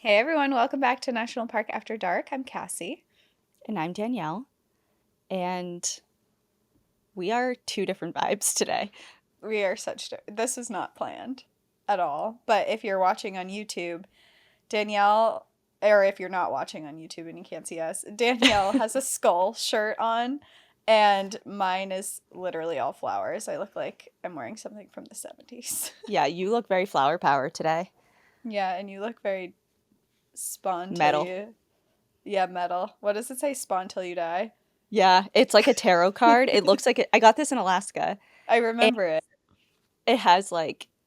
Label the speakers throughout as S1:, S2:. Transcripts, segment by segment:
S1: Hey everyone, welcome back to National Park After Dark. I'm Cassie.
S2: And I'm Danielle, and we are two different vibes today.
S1: We are this is not planned at all. But if you're watching on YouTube, Danielle, or if you're not watching on YouTube and you can't see us, Danielle has a skull shirt on, and mine is literally all flowers. I look like I'm wearing something from the 70s.
S2: Yeah, you look very flower power today.
S1: Yeah, and you look very spawn till
S2: Metal.
S1: you. Yeah, metal. What does it say? Spawn till you die.
S2: Yeah, it's like a tarot card. It looks like I got this in Alaska.
S1: I
S2: And
S1: remember it.
S2: it has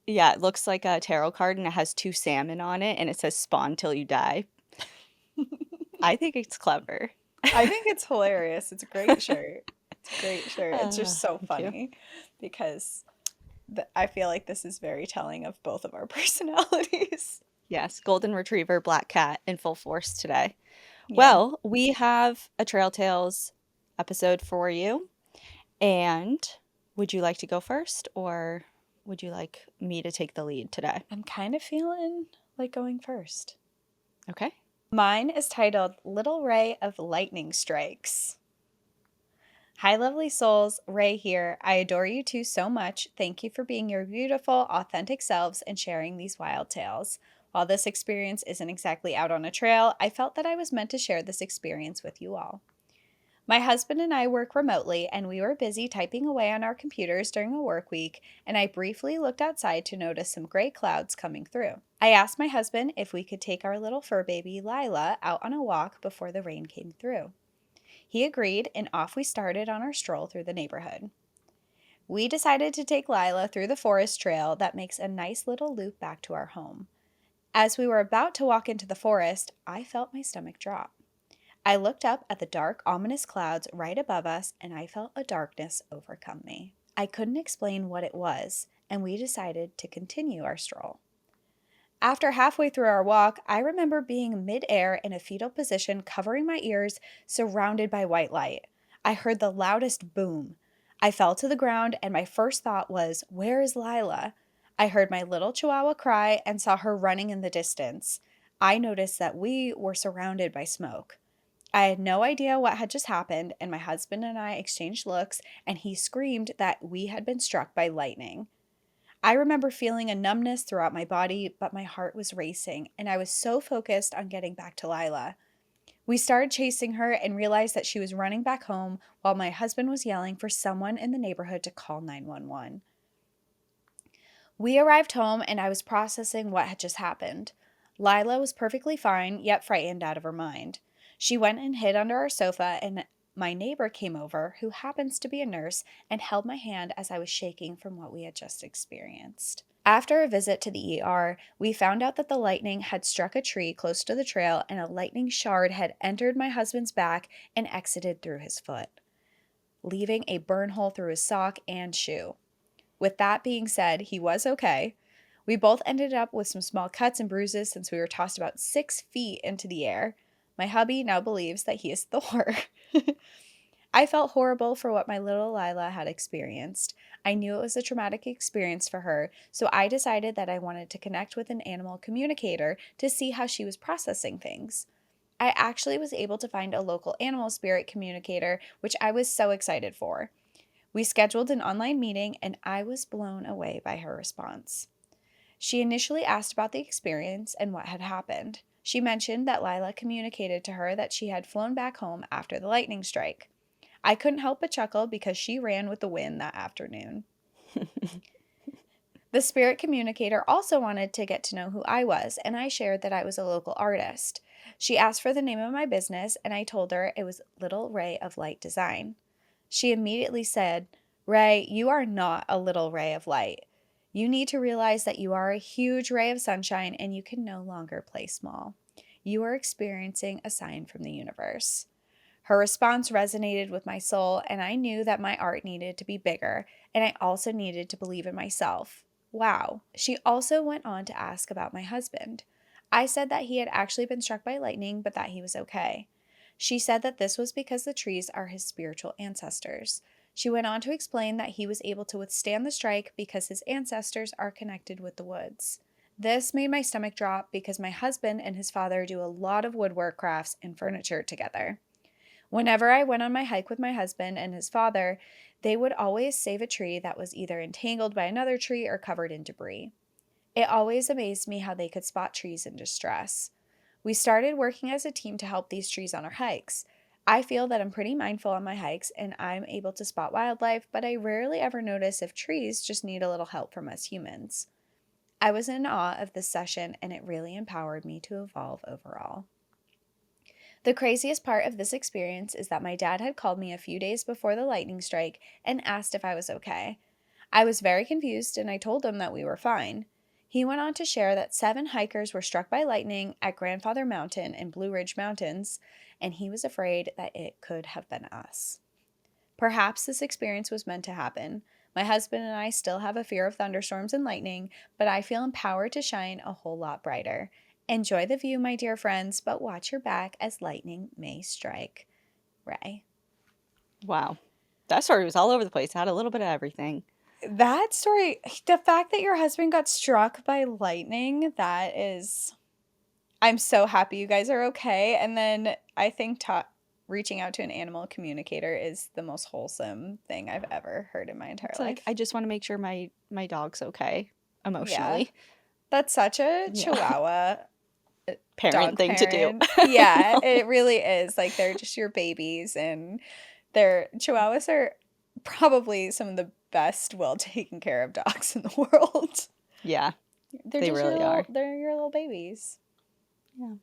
S2: yeah, it looks like a tarot card and it has two salmon on it and it says spawn till you die. I think it's clever.
S1: I think it's hilarious. It's a great shirt. It's a great shirt. It's just so
S2: Thank you.
S1: funny because I feel like this is very telling of both of our personalities.
S2: Yes, golden retriever, black cat in full force today.
S1: Yeah,
S2: Well, we have a Trail Tales episode for you. And would you like to go first, or would you like me to take the lead today?
S1: I'm kind of feeling like going first.
S2: Okay.
S1: Mine is titled Little Ray of Lightning Strikes. Hi, lovely souls. Ray here. I adore you two so much. Thank you for being your beautiful, authentic selves and sharing these wild tales. While this experience isn't exactly out on a trail, I felt that I was meant to share this experience with you all. My husband and I work remotely, and we were busy typing away on our computers during a work week, and I briefly looked outside to notice some gray clouds coming through. I asked my husband if we could take our little fur baby, Lila, out on a walk before the rain came through. He agreed, and off we started on our stroll through the neighborhood. We decided to take Lila through the forest trail that makes a nice little loop back to our home. As we were about to walk into the forest, I felt my stomach drop. I looked up at the dark, ominous clouds right above us, and I felt a darkness overcome me. I couldn't explain what it was, and we decided to continue our stroll. After halfway through our walk, I remember being midair in a fetal position, covering my ears, surrounded by white light. I heard the loudest boom. I fell to the ground, and my first thought was, "Where is Lila?" I heard my little chihuahua cry and saw her running in the distance. I noticed that we were surrounded by smoke. I had no idea what had just happened, and my husband and I exchanged looks, and he screamed that we had been struck by lightning. I remember feeling a numbness throughout my body, but my heart was racing, and I was so focused on getting back to Lila. We started chasing her and realized that she was running back home while my husband was yelling for someone in the neighborhood to call 911. We arrived home, and I was processing what had just happened. Lila was perfectly fine, yet frightened out of her mind. She went and hid under our sofa, and my neighbor came over, who happens to be a nurse, and held my hand as I was shaking from what we had just experienced. After a visit to the ER, we found out that the lightning had struck a tree close to the trail, and a lightning shard had entered my husband's back and exited through his foot, leaving a burn hole through his sock and shoe. With that being said, he was okay. We both ended up with some small cuts and bruises since we were tossed about 6 feet into the air. My hubby now believes that he is Thor. I felt horrible for what my little Lila had experienced. I knew it was a traumatic experience for her, so I decided that I wanted to connect with an animal communicator to see how she was processing things. I actually was able to find a local animal spirit communicator, which I was so excited for. We scheduled an online meeting, and I was blown away by her response. She initially asked about the experience and what had happened. She mentioned that Lila communicated to her that she had flown back home after the lightning strike. I couldn't help but chuckle because she ran with the wind that afternoon. The spirit communicator also wanted to get to know who I was, and I shared that I was a local artist. She asked for the name of my business, and I told her it was Little Ray of Light Design. She immediately said, "Ray, you are not a little ray of light. You need to realize that you are a huge ray of sunshine and you can no longer play small. You are experiencing a sign from the universe." Her response resonated with my soul, and I knew that my art needed to be bigger, and I also needed to believe in myself. Wow. She also went on to ask about my husband. I said that he had actually been struck by lightning, but that he was okay. She said that this was because the trees are his spiritual ancestors. She went on to explain that he was able to withstand the strike because his ancestors are connected with the woods. This made my stomach drop because my husband and his father do a lot of woodwork crafts and furniture together. Whenever I went on my hike with my husband and his father, they would always save a tree that was either entangled by another tree or covered in debris. It always amazed me how they could spot trees in distress. We started working as a team to help these trees on our hikes. I feel that I'm pretty mindful on my hikes and I'm able to spot wildlife, but I rarely ever notice if trees just need a little help from us humans. I was in awe of this session and it really empowered me to evolve overall. The craziest part of this experience is that my dad had called me a few days before the lightning strike and asked if I was okay. I was very confused and I told him that we were fine. He went on to share that 7 hikers were struck by lightning at Grandfather Mountain and Blue Ridge Mountains, and he was afraid that it could have been us. Perhaps this experience was meant to happen. My husband and I still have a fear of thunderstorms and lightning, but I feel empowered to shine a whole lot brighter. Enjoy the view, my dear friends, but watch your back as lightning may strike. Ray.
S2: Wow. That story was all over the place. It had a little bit of everything.
S1: That story, the fact that your husband got struck by lightning, that is, I'm so happy you guys are okay. And then I think reaching out to an animal communicator is the most wholesome thing I've ever heard in my entire
S2: It's like,
S1: life.
S2: I just want to make sure my dog's okay
S1: Yeah.
S2: emotionally.
S1: That's such a
S2: Yeah.
S1: Chihuahua
S2: Parent
S1: dog
S2: thing to do.
S1: parent. Yeah, it really is. Like they're just your babies and Chihuahuas are probably some of the best well taken care of dogs in the world.
S2: Yeah,
S1: They're
S2: they
S1: just
S2: really are.
S1: they're your little babies.
S2: Yeah.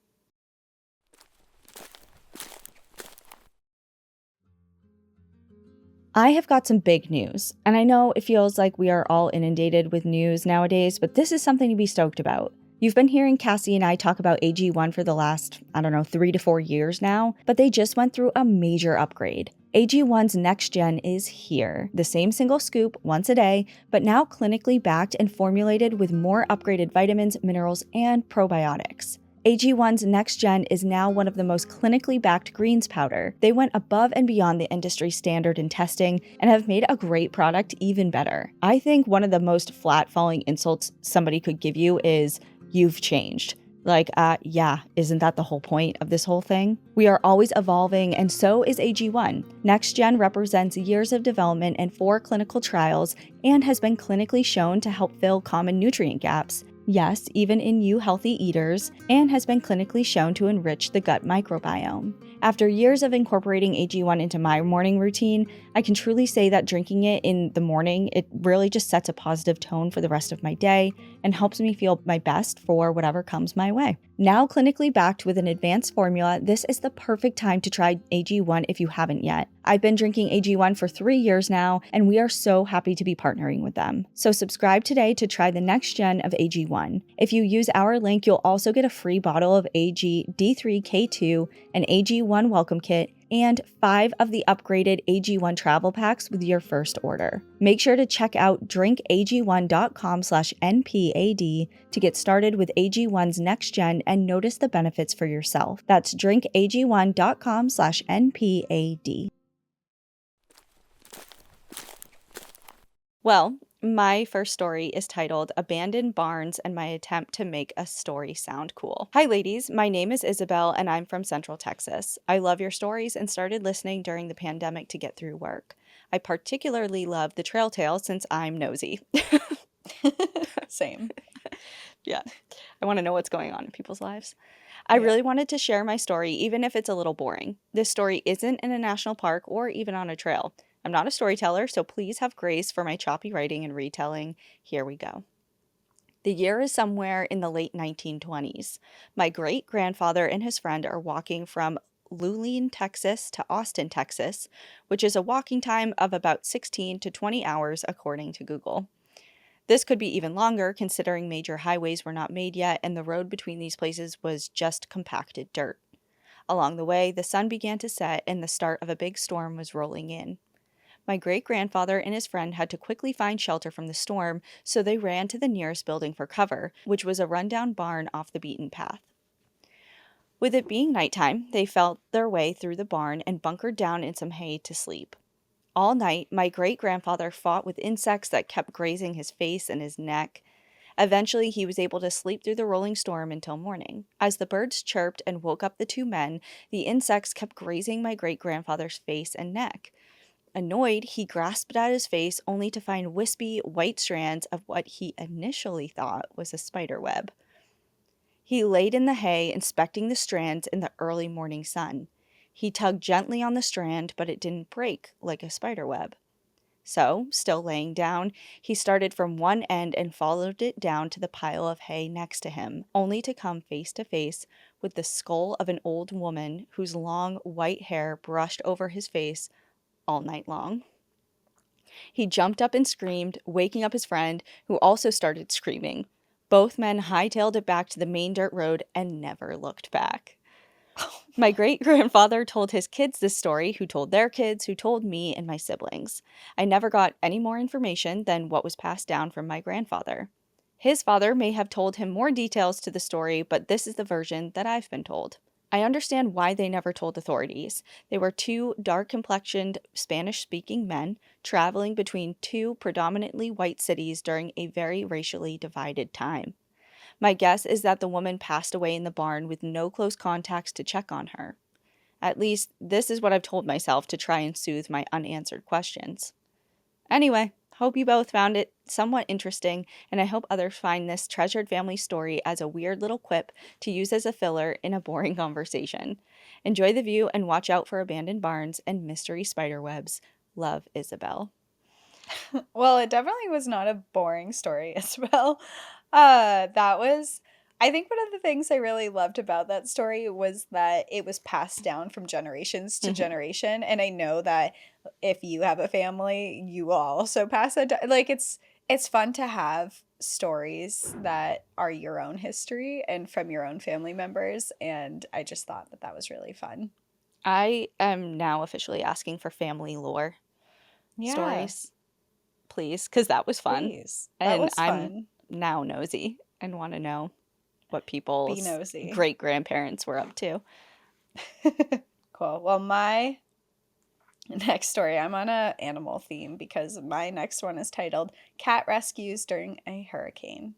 S2: I have got some big news, and I know it feels like we are all inundated with news nowadays, but this is something to be stoked about. You've been hearing Cassie and I talk about AG1 for the last, 3 to 4 years now, but they just went through a major upgrade. AG1's next gen is here. The same single scoop once a day, but now clinically backed and formulated with more upgraded vitamins, minerals, and probiotics. AG1's next gen is now one of the most clinically backed greens powder. They went above and beyond the industry standard in testing and have made a great product even better. I think one of the most flat-falling insults somebody could give you is, "You've changed." Like, yeah, isn't that the whole point of this whole thing? We are always evolving, and so is AG1. Next Gen represents years of development and 4 clinical trials and has been clinically shown to help fill common nutrient gaps. Yes, even in you healthy eaters, and has been clinically shown to enrich the gut microbiome. After years of incorporating AG1 into my morning routine, I can truly say that drinking it in the morning, it really just sets a positive tone for the rest of my day and helps me feel my best for whatever comes my way. Now clinically backed with an advanced formula, this is the perfect time to try AG1 if you haven't yet. I've been drinking AG1 for 3 years now, and we are so happy to be partnering with them. So subscribe today to try the next gen of AG1. If you use our link, you'll also get a free bottle of AG D3K2, an AG1 welcome kit, and 5 of the upgraded AG1 travel packs with your first order. Make sure to check out drinkag1.com/NPAD to get started with AG1's next gen and notice the benefits for yourself. That's drinkag1.com/NPAD. Well, my first story is titled Abandoned Barns and My Attempt to Make a Story Sound Cool. Hi ladies, my name is Isabel and I'm from Central Texas. I love your stories and started listening during the pandemic to get through work. I particularly love the trail tale since I'm nosy.
S1: Same.
S2: Yeah, I want to know what's going on in people's lives. I
S1: Yeah.
S2: really wanted to share my story even if it's a little boring. This story isn't in a national park or even on a trail. I'm not a storyteller, so please have grace for my choppy writing and retelling. Here we go. The year is somewhere in the late 1920s. My great-grandfather and his friend are walking from Luleen, Texas to Austin, Texas, which is a walking time of about 16 to 20 hours according to Google. This could be even longer considering major highways were not made yet and the road between these places was just compacted dirt. Along the way, the sun began to set and the start of a big storm was rolling in. My great-grandfather and his friend had to quickly find shelter from the storm, so they ran to the nearest building for cover, which was a rundown barn off the beaten path. With it being nighttime, they felt their way through the barn and bunkered down in some hay to sleep. All night, my great-grandfather fought with insects that kept grazing his face and his neck. Eventually, he was able to sleep through the rolling storm until morning. As the birds chirped and woke up the two men, the insects kept grazing my great-grandfather's face and neck. Annoyed, he grasped at his face only to find wispy, white strands of what he initially thought was a spider web. He laid in the hay, inspecting the strands in the early morning sun. He tugged gently on the strand, but it didn't break like a spider web. So, still laying down, he started from one end and followed it down to the pile of hay next to him, only to come face to face with the skull of an old woman whose long white hair brushed over his face all night long. He jumped up and screamed, waking up his friend, who also started screaming. Both men hightailed it back to the main dirt road and never looked back. My great-grandfather told his kids this story, who told their kids, who told me and my siblings. I never got any more information than what was passed down from my grandfather. His father may have told him more details to the story, but this is the version that I've been told. I understand why they never told authorities. They were two dark-complexioned, Spanish-speaking men traveling between two predominantly white cities during a very racially divided time. My guess is that the woman passed away in the barn with no close contacts to check on her. At least, this is what I've told myself to try and soothe my unanswered questions. Anyway, hope you both found it somewhat interesting, and I hope others find this treasured family story as a weird little quip to use as a filler in a boring conversation. Enjoy the view and watch out for abandoned barns and mystery spiderwebs. Love, Isabel.
S1: Well, it definitely was not a boring story, Isabel. That was, I think one of the things I really loved about that story was that it was passed down from generations to generation. And I know that if you have a family, you will also pass it down. Like it's fun to have stories that are your own history and from your own family members. And I just thought that that was really fun.
S2: I am now officially asking for family lore
S1: Yeah,
S2: stories, please, because that was fun.
S1: please. That
S2: And
S1: was
S2: I'm
S1: fun.
S2: now nosy and want to know what
S1: Be
S2: people's
S1: nosy.
S2: great grandparents were up to.
S1: Cool. Well, my next story, I'm on a animal theme because my next one is titled Cat Rescues During a Hurricane.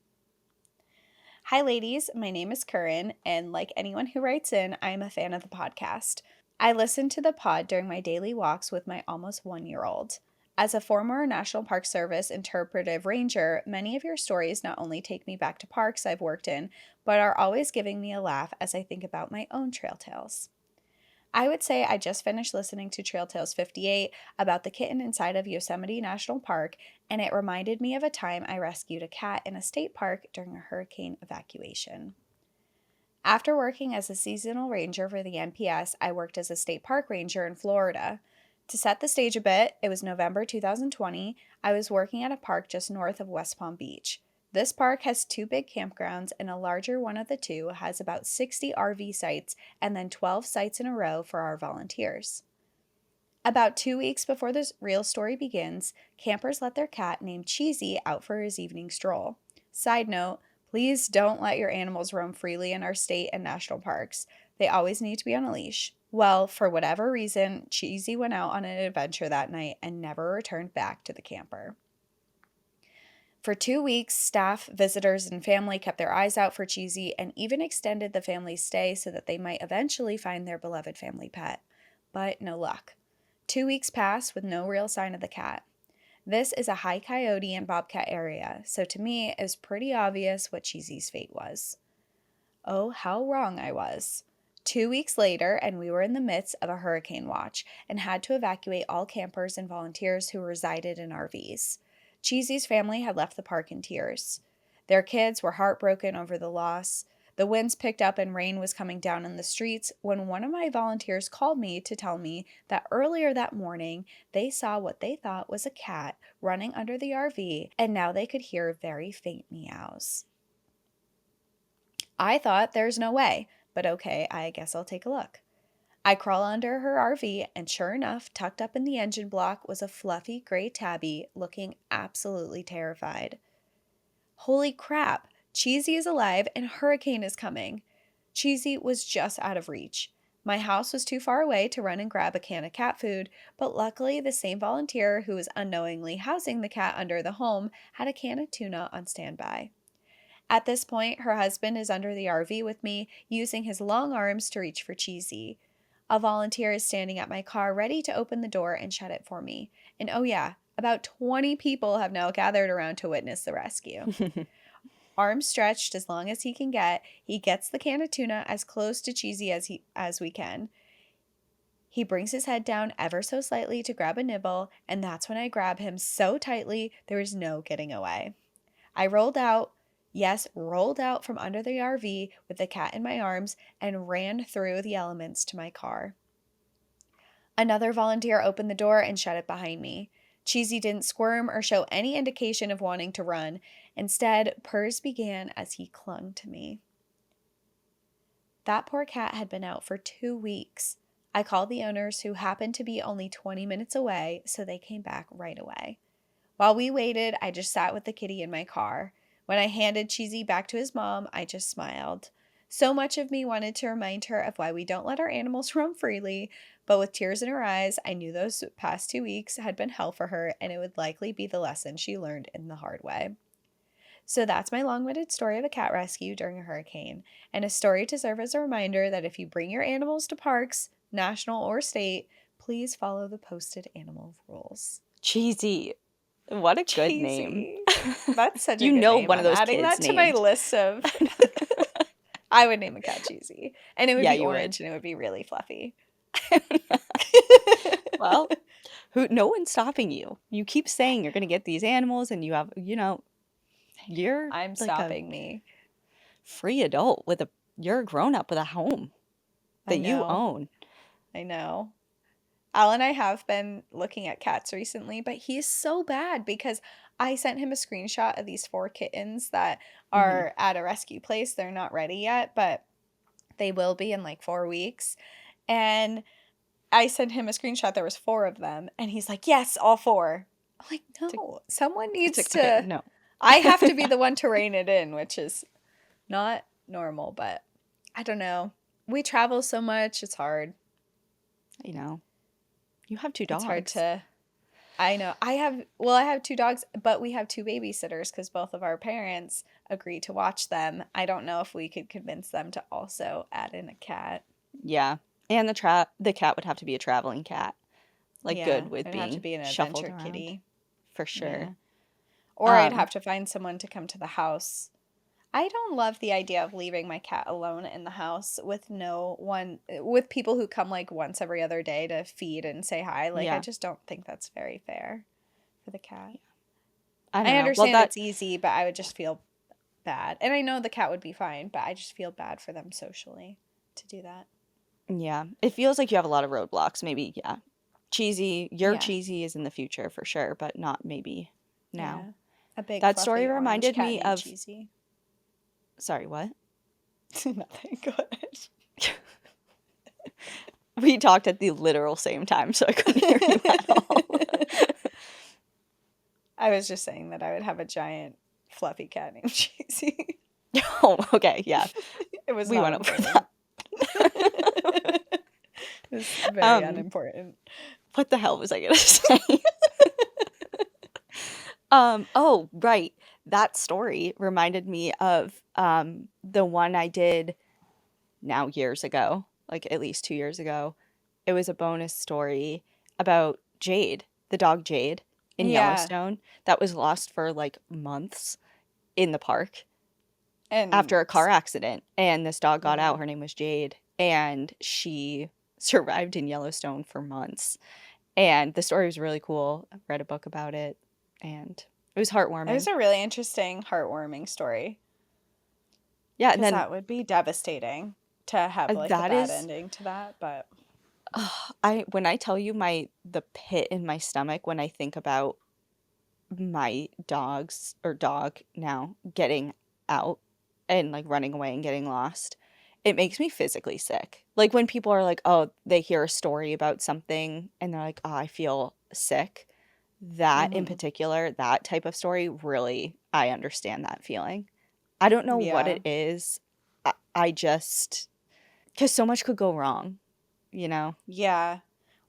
S1: Hi, ladies. My name is Curran, and like anyone who writes in, I am a fan of the podcast. I listen to the pod during my daily walks with my almost 1-year-old. As a former National Park Service interpretive ranger, many of your stories not only take me back to parks I've worked in, but are always giving me a laugh as I think about my own trail tales. I would say I just finished listening to Trail Tales 58 about the kitten inside of Yosemite National Park, and it reminded me of a time I rescued a cat in a state park during a hurricane evacuation. After working as a seasonal ranger for the NPS, I worked as a state park ranger in Florida. To set the stage a bit, it was November 2020. I was working at a park just north of West Palm Beach. This park has two big campgrounds, and a larger one of the two has about 60 RV sites and then 12 sites in a row for our volunteers. About 2 weeks before the real story begins, campers let their cat named Cheesy out for his evening stroll. Side note, please don't let your animals roam freely in our state and national parks. They always need to be on a leash. Well, for whatever reason, Cheesy went out on an adventure that night and never returned back to the camper. For 2 weeks, staff, visitors, and family kept their eyes out for Cheesy and even extended the family's stay so that they might eventually find their beloved family pet. But no luck. 2 weeks passed with no real sign of the cat. This is a high coyote and bobcat area, so to me it was pretty obvious what Cheesy's fate was. Oh, how wrong I was. 2 weeks later, and we were in the midst of a hurricane watch and had to evacuate all campers and volunteers who resided in RVs. Cheesy's family had left the park in tears. Their kids were heartbroken over the loss. The winds picked up and rain was coming down in the streets when one of my volunteers called me to tell me that earlier that morning they saw what they thought was a cat running under the RV, and now they could hear very faint meows. I thought there's no way, but okay, I guess I'll take a look. I crawl under her RV, and sure enough, tucked up in the engine block was a fluffy gray tabby looking absolutely terrified. Holy crap! Cheesy is alive and a hurricane is coming. Cheesy was just out of reach. My house was too far away to run and grab a can of cat food, but luckily the same volunteer who was unknowingly housing the cat under the home had a can of tuna on standby. At this point, her husband is under the RV with me, using his long arms to reach for Cheesy. A volunteer is standing at my car ready to open the door and shut it for me. And oh yeah, about 20 people have now gathered around to witness the rescue. Arms stretched as long as he can get, he gets the can of tuna as close to Cheesy as we can. He brings his head down ever so slightly to grab a nibble, and that's when I grab him so tightly there is no getting away. I rolled out, yes, rolled out from under the RV with the cat in my arms and ran through the elements to my car. Another volunteer opened the door and shut it behind me. Cheesy didn't squirm or show any indication of wanting to run. Instead, purrs began as he clung to me. That poor cat had been out for 2 weeks. I called the owners, who happened to be only 20 minutes away, so they came back right away. While we waited, I just sat with the kitty in my car. When I handed Cheesy back to his mom, I just smiled. So much of me wanted to remind her of why we don't let our animals roam freely, but with tears in her eyes, I knew those past 2 weeks had been hell for her, and it would likely be the lesson she learned in the hard way. So that's my long-winded story of a cat rescue during a hurricane, and a story to serve as a reminder that if you bring your animals to parks, national or state, please follow the posted animal rules.
S2: Cheesy. What a good name.
S1: Cheesy. That's such a
S2: You
S1: good
S2: know
S1: name.
S2: one of
S1: I'm
S2: those
S1: adding
S2: kids
S1: that to my
S2: named.
S1: list of... I would name a cat Cheesy. And it would
S2: Yeah,
S1: be
S2: you
S1: orange and it would be really fluffy.
S2: Well, no one's stopping you. You keep saying you're going to get these animals and you have, you're
S1: I'm
S2: like a
S1: stopping me.
S2: free adult you're a grown up with a home
S1: I
S2: that you
S1: know.
S2: own.
S1: I know. Al and I have been looking at cats recently, but he's so bad because I sent him a screenshot of these 4 kittens that are at a rescue place. They're not ready yet, but they will be in like 4 weeks. And I sent him a screenshot. There was 4 of them. And he's like, yes, all 4. I'm like, no, someone needs
S2: It's
S1: to.
S2: like, okay, no.
S1: I have to be the one to rein it in, which is not normal, but I don't know. We travel so much. It's hard.
S2: You have 2 dogs.
S1: It's hard to. I know. I have 2 dogs, but we have 2 babysitters because both of our parents agree to watch them. I don't know if we could convince them to also add in a cat.
S2: Yeah. And the cat would have to be a traveling cat. Like,
S1: Yeah,
S2: good with
S1: it'd have to
S2: being
S1: be an
S2: shuffled
S1: adventure
S2: around.
S1: kitty.
S2: For sure.
S1: Yeah. Or I'd have to find someone to come to the house. I don't love the idea of leaving my cat alone in the house with with people who come like once every other day to feed and say hi. Like, I just don't think that's very fair for the cat.
S2: I don't
S1: I
S2: know.
S1: understand
S2: Well,
S1: it's easy, but I would just feel bad. And I know the cat would be fine, but I just feel bad for them socially to do that.
S2: yeah. It feels like you have a lot of roadblocks. Maybe, yeah. Your
S1: Yeah.
S2: cheesy is in the future for sure, but not maybe now.
S1: Yeah. A big
S2: That
S1: fluffy
S2: story
S1: orange
S2: reminded
S1: cat
S2: me
S1: named
S2: of.
S1: Cheesy.
S2: Sorry, what?
S1: Nothing. Go ahead.
S2: We talked at the literal same time, so I couldn't hear you at all.
S1: I was just saying that I would have a giant fluffy cat named Cheesy.
S2: Oh, okay, yeah.
S1: It was
S2: We
S1: not
S2: went over
S1: important.
S2: that.
S1: It's very unimportant.
S2: What the hell was I gonna say? Oh, right. That story reminded me of the one I did now years ago, like at least 2 years ago. It was a bonus story about Jade, the dog Jade in
S1: Yeah.
S2: Yellowstone that was lost for like months in the park
S1: And
S2: after a car accident. And this dog got
S1: Yeah.
S2: out. Her name was Jade, and she survived in Yellowstone for months. And the story was really cool. I read a book about it, and it was
S1: it
S2: heartwarming.
S1: was a really interesting, heartwarming story.
S2: Yeah,
S1: Because
S2: and then
S1: that would be devastating to have like a
S2: that
S1: bad
S2: is
S1: ending to that. But
S2: when I tell you the pit in my stomach when I think about my dog now getting out and like running away and getting lost, it makes me physically sick. Like when people are like, oh, they hear a story about something and they're like, oh, I feel sick. That in particular, that type of story, really, I understand that feeling. I don't know what
S1: Yeah.
S2: it is. I just, because so much could go wrong,
S1: Yeah.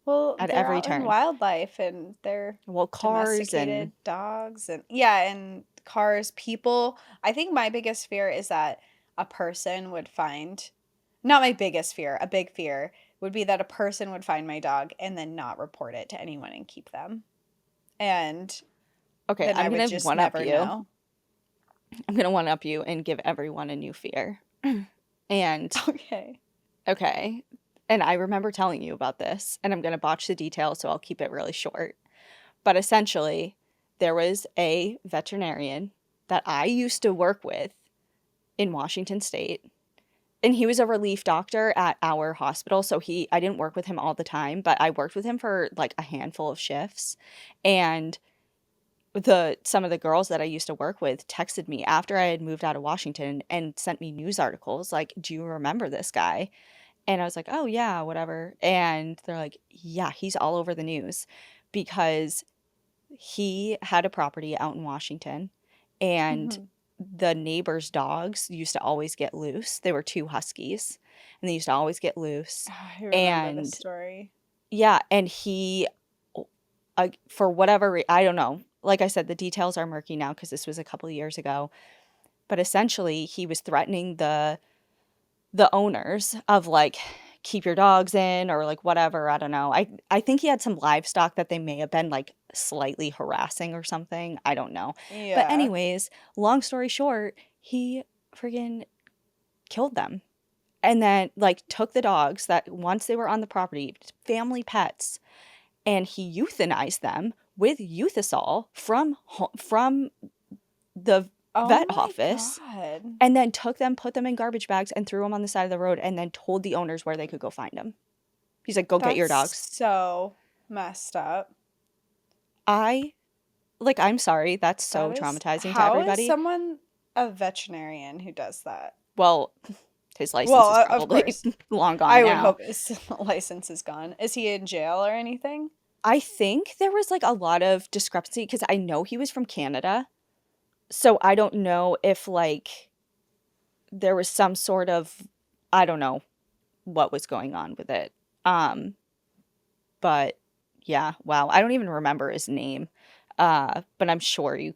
S1: Well,
S2: at
S1: they're
S2: every
S1: out in
S2: turn.
S1: wildlife and they're
S2: Well, cars
S1: domesticated
S2: and
S1: dogs and yeah, and cars, people. I think my biggest fear is that a person would find, not my biggest fear, a big fear would be that a person would find my dog and then not report it to anyone and keep them. And
S2: Okay,
S1: then I
S2: I'm
S1: would
S2: gonna
S1: just
S2: one up
S1: never
S2: you.
S1: know.
S2: I'm gonna one up you and give everyone a new fear. And
S1: Okay.
S2: okay, and I remember telling you about this, and I'm gonna botch the details, so I'll keep it really short. But essentially, there was a veterinarian that I used to work with in Washington State, and he was a relief doctor at our hospital. So I didn't work with him all the time, but I worked with him for like a handful of shifts. And some of the girls that I used to work with texted me after I had moved out of Washington and sent me news articles like, "Do you remember this guy?" And I was like, "Oh yeah, whatever." And they're like, "Yeah, he's all over the news because he had a property out in Washington, and
S1: Hmm.
S2: the neighbors' dogs used to always get loose. They were two huskies, and they used to always get loose.
S1: I remember this
S2: And
S1: story.
S2: yeah, and for whatever I don't know. Like I said, the details are murky now because this was a couple of years ago. But essentially, he was threatening the owners of like keep your dogs in or like whatever. I don't know. I think he had some livestock that they may have been like slightly harassing or something. I don't know. But
S1: Yeah.
S2: anyways, long story short, he friggin' killed them. And then like took the dogs that once they were on the property, family pets, and he euthanized them with euthisol from the
S1: Oh
S2: vet
S1: my
S2: office,
S1: God.
S2: and then took them, put them in garbage bags, and threw them on the side of the road, and then told the owners where they could go find them. He's like, "Go get your
S1: That's
S2: dogs."
S1: so messed up.
S2: I I'm sorry, that's
S1: That
S2: so
S1: is,
S2: traumatizing to
S1: how is
S2: everybody.
S1: someone a veterinarian who does that?
S2: Well, his license
S1: Well,
S2: is
S1: of
S2: probably
S1: course.
S2: long gone
S1: I would
S2: now.
S1: hope his license is gone. Is he in jail or anything?
S2: I think there was like a lot of discrepancy because I know he was from Canada. So I don't know if like there was some sort of, I don't know what was going on with it. Um, but yeah, wow. I don't even remember his name. But I'm sure you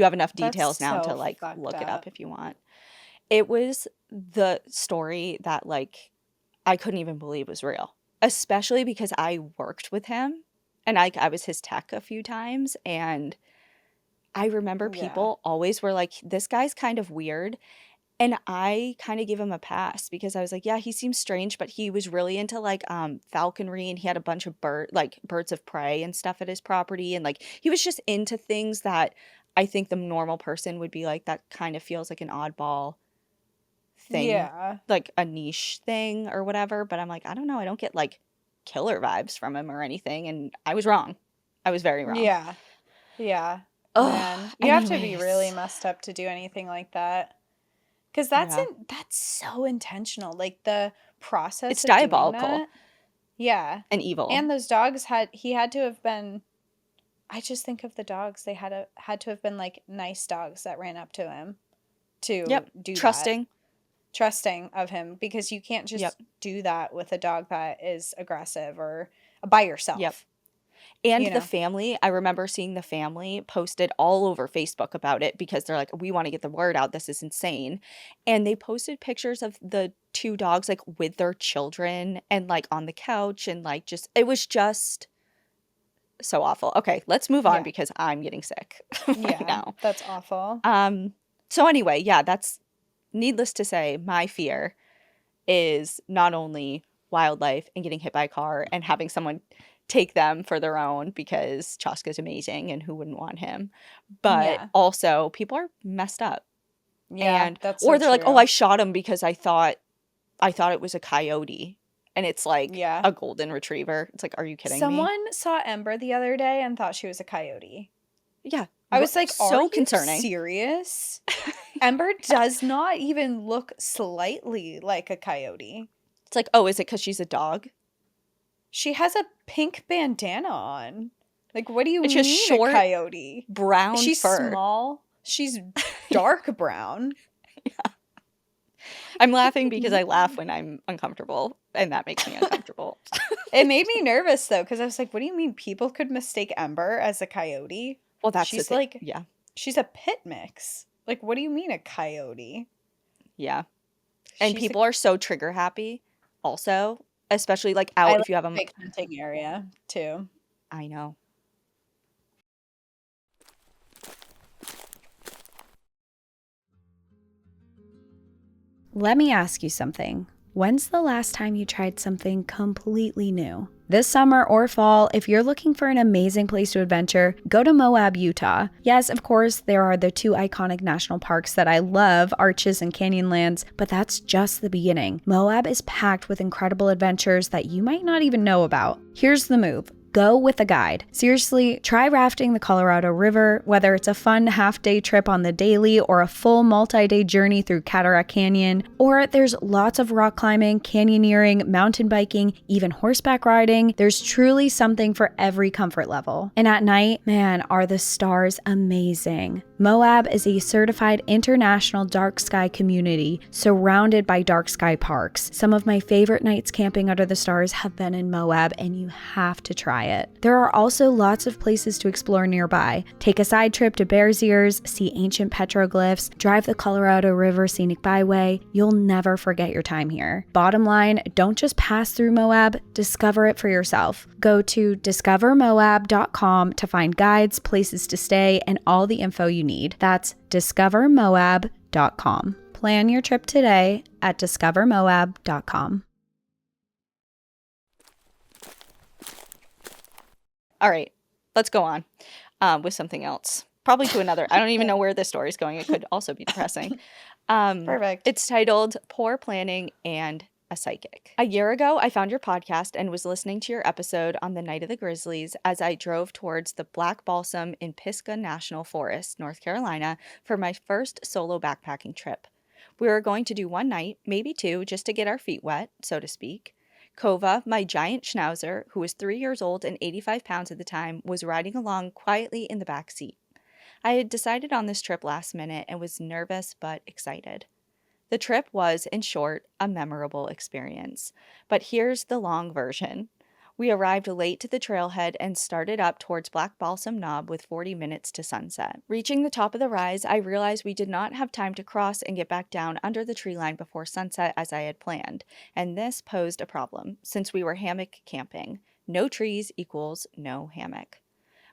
S2: have enough
S1: That's
S2: details now
S1: so
S2: to like
S1: fucked
S2: look it up
S1: up.
S2: if you want. It was the story that like I couldn't even believe was real, especially because I worked with him and I was his tech a few times, and I remember
S1: Yeah.
S2: people always were like, "This guy's kind of weird." And I kind of gave him a pass because I was like, yeah, he seems strange, but he was really into like falconry, and he had a bunch of birds of prey and stuff at his property, and like he was just into things that I think the normal person would be like, that kind of feels like an oddball thing,
S1: Yeah.
S2: like a niche thing or whatever. But I'm like, I don't know, I don't get like killer vibes from him or anything, and I was wrong. I was very wrong.
S1: Yeah. Yeah.
S2: Oh,
S1: Man, you have to be really
S2: anyways.
S1: messed up to do anything like that. Because
S2: Yeah.
S1: that's so intentional. Like the process
S2: It's
S1: of doing
S2: diabolical
S1: that. Yeah.
S2: and evil.
S1: And those dogs he had to have been, I just think of the dogs. They had to have been like nice dogs that ran up to him to
S2: Yep.
S1: do that.
S2: Trusting.
S1: Trusting of him, because you can't
S2: Yep.
S1: just do that with a dog that is aggressive or by
S2: Yep.
S1: yourself,
S2: And
S1: you
S2: the
S1: know.
S2: family, I remember seeing the family posted all over Facebook about it because they're like, we want to get the word out. This is insane. And they posted pictures of the two dogs like with their children and like on the couch, and like just, it was just so awful. Okay, let's move on
S1: Yeah.
S2: because I'm getting sick right
S1: Yeah,
S2: now.
S1: that's awful.
S2: Um, so anyway, yeah, that's needless to say, my fear is not only wildlife and getting hit by a car and having someone take them for their own because Chaska's amazing and who wouldn't want him, but
S1: Yeah.
S2: also people are messed up.
S1: Yeah,
S2: And
S1: that's
S2: or
S1: so
S2: they're like, "Oh, I
S1: true.
S2: shot him because I thought it was a coyote." And it's like
S1: Yeah.
S2: a golden retriever. It's like, "Are you kidding me?"
S1: Someone saw Ember the other day and thought she was a coyote.
S2: Yeah,
S1: I was like, "Are
S2: so
S1: you
S2: concerning.
S1: serious?" Ember does not even look slightly like a coyote.
S2: It's like, "Oh, is it cuz she's a dog?"
S1: She has a pink bandana on. Like, what do you
S2: It's just
S1: mean a
S2: short
S1: coyote?
S2: brown
S1: She's
S2: fur.
S1: small. She's dark brown.
S2: I'm laughing because I laugh when I'm uncomfortable, and that makes me uncomfortable.
S1: It made me nervous though, because I was like, what do you mean people could mistake Ember as a coyote?
S2: Well, that's the
S1: She's
S2: thing.
S1: like
S2: Yeah.
S1: She's a pit mix. Like, what do you mean a coyote?
S2: Yeah. And
S1: She's a
S2: people are so trigger happy also, especially like
S1: I
S2: out
S1: like
S2: if you have
S1: a
S2: a
S1: big hunting area too.
S2: I know.
S1: Let me ask you something. When's the last time you tried something completely new? This summer or fall, if you're looking for an amazing place to adventure, go to Moab, Utah. Yes, of course, there are the two iconic national parks that I love, Arches and Canyonlands, but that's just the beginning. Moab is packed with incredible adventures that you might not even know about. Here's the move. Go with a guide. Seriously, try rafting the Colorado River, whether it's a fun half-day trip on the daily or a full multi-day journey through Cataract Canyon, or there's lots of rock climbing, canyoneering, mountain biking, even horseback riding. There's truly something for every comfort level. And at night, man, are the stars amazing. Moab is a certified international dark sky community surrounded by dark sky parks. Some of my favorite nights camping under the stars have been in Moab, and you have to try it. There are also lots of places to explore nearby. Take a side trip to Bears Ears, see ancient petroglyphs, drive the Colorado River Scenic Byway. You'll never forget your time here. Bottom line, don't just pass through Moab, discover it for yourself. Go to discovermoab.com to find guides, places to stay, and all the info you need. That's discovermoab.com. Plan your trip today at discovermoab.com.
S2: All right, let's go on with something else. Probably to another. I don't even know where this story is going. It could also be depressing.
S1: Perfect.
S2: It's titled Poor Planning and a Psychic. A year ago, I found your podcast and was listening to your episode on the night of the Grizzlies as I drove towards the Black Balsam in Pisgah National Forest, North Carolina, for my first solo backpacking trip. We were going to do one night, maybe two, just to get our feet wet, so to speak. Kova, my giant schnauzer, who was 3 years old and 85 pounds at the time, was riding along quietly in the back seat. I had decided on this trip last minute and was nervous but excited. The trip was, in short, a memorable experience. But here's the long version. We arrived late to the trailhead and started up towards Black Balsam Knob with 40 minutes to sunset. Reaching the top of the rise, I realized we did not have time to cross and get back down under the tree line before sunset as I had planned, and this posed a problem since we were hammock camping. No trees equals no hammock.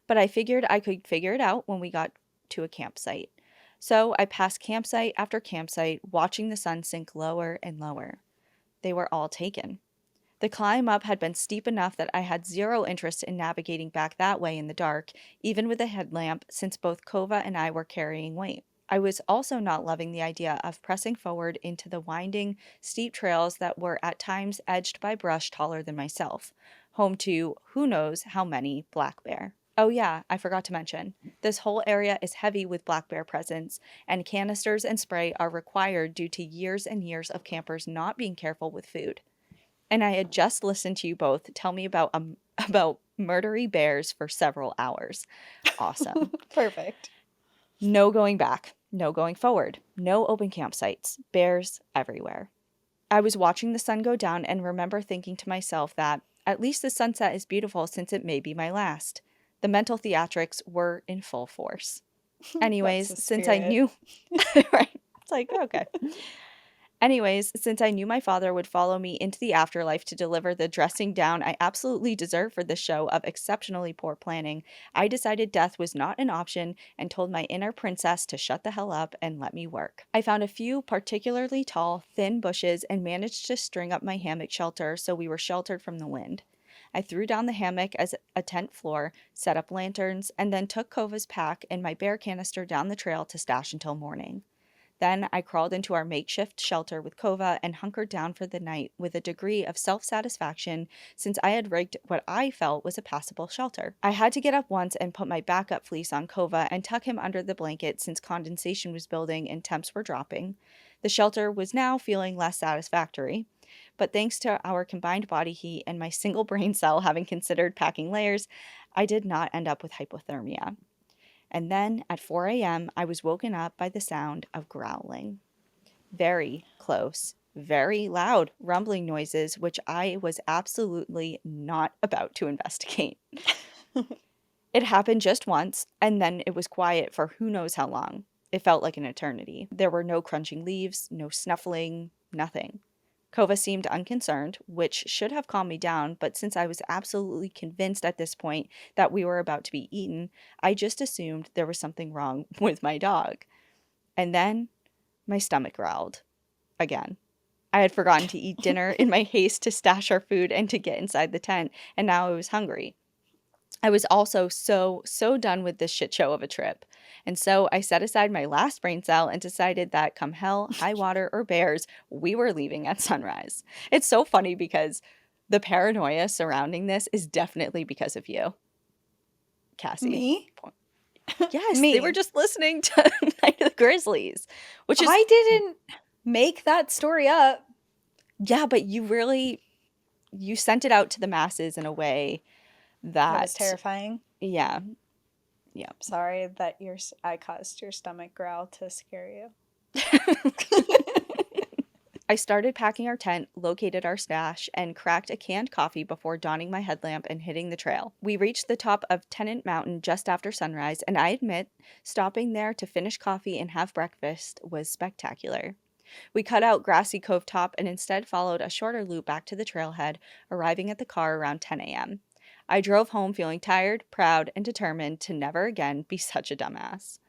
S2: But I figured I could figure it out when we got to a campsite. So I passed campsite after campsite, watching the sun sink lower and lower. They were all taken. The climb up had been steep enough that I had zero interest in navigating back that way in the dark, even with a headlamp, since both Kova and I were carrying weight. I was also not loving the idea of pressing forward into the winding, steep trails that were at times edged by brush taller than myself, home to who knows how many black bear. Oh yeah, I forgot to mention, this whole area is heavy with black bear presence, and canisters and spray are required due to years and years of campers not being careful with food. And I had just listened to you both tell me about murdery bears for several hours. Awesome.
S1: Perfect.
S2: No going back, no going forward, no open campsites, bears everywhere. I was watching the sun go down and remember thinking to myself that at least the sunset is beautiful since it may be my last. The mental theatrics were in full force.
S1: That's
S2: Anyways,
S1: the
S2: since I
S1: spirit.
S2: knew, right? It's like, okay. Anyways, since I knew my father would follow me into the afterlife to deliver the dressing down I absolutely deserve for this show of exceptionally poor planning, I decided death was not an option and told my inner princess to shut the hell up and let me work. I found a few particularly tall, thin bushes and managed to string up my hammock shelter so we were sheltered from the wind. I threw down the hammock as a tent floor, set up lanterns, and then took Kova's pack and my bear canister down the trail to stash until morning. Then I crawled into our makeshift shelter with Kova and hunkered down for the night with a degree of self-satisfaction since I had rigged what I felt was a passable shelter. I had to get up once and put my backup fleece on Kova and tuck him under the blanket since condensation was building and temps were dropping. The shelter was now feeling less satisfactory. But thanks to our combined body heat and my single brain cell having considered packing layers, I did not end up with hypothermia. And then at 4 a.m., I was woken up by the sound of growling. Very close, very loud rumbling noises, which I was absolutely not about to investigate. It happened just once, and then it was quiet for who knows how long. It felt like an eternity. There were no crunching leaves, no snuffling, nothing. Kova seemed unconcerned, which should have calmed me down, but since I was absolutely convinced at this point that we were about to be eaten, I just assumed there was something wrong with my dog. And then my stomach growled again. I had forgotten to eat dinner in my haste to stash our food and to get inside the tent, and now I was hungry. I was also so done with this shit show of a trip. And so I set aside my last brain cell and decided that come hell, high water, or bears, we were leaving at sunrise. It's so funny because the paranoia surrounding this is definitely because of you, Cassie.
S1: Me?
S2: Yes, they were
S1: Me.
S2: just listening to Night of the Grizzlies, which is,
S1: I didn't make that story up.
S2: yeah, but you sent it out to the masses in a way
S1: That was
S2: that,
S1: terrifying.
S2: yeah, yeah.
S1: Sorry that I caused your stomach growl to scare you.
S2: I started packing our tent, located our stash, and cracked a canned coffee before donning my headlamp and hitting the trail. We reached the top of Tennant Mountain just after sunrise, and I admit, stopping there to finish coffee and have breakfast was spectacular. We cut out Grassy Cove Top and instead followed a shorter loop back to the trailhead, arriving at the car around 10 a.m. I drove home feeling tired, proud, and determined to never again be such a dumbass.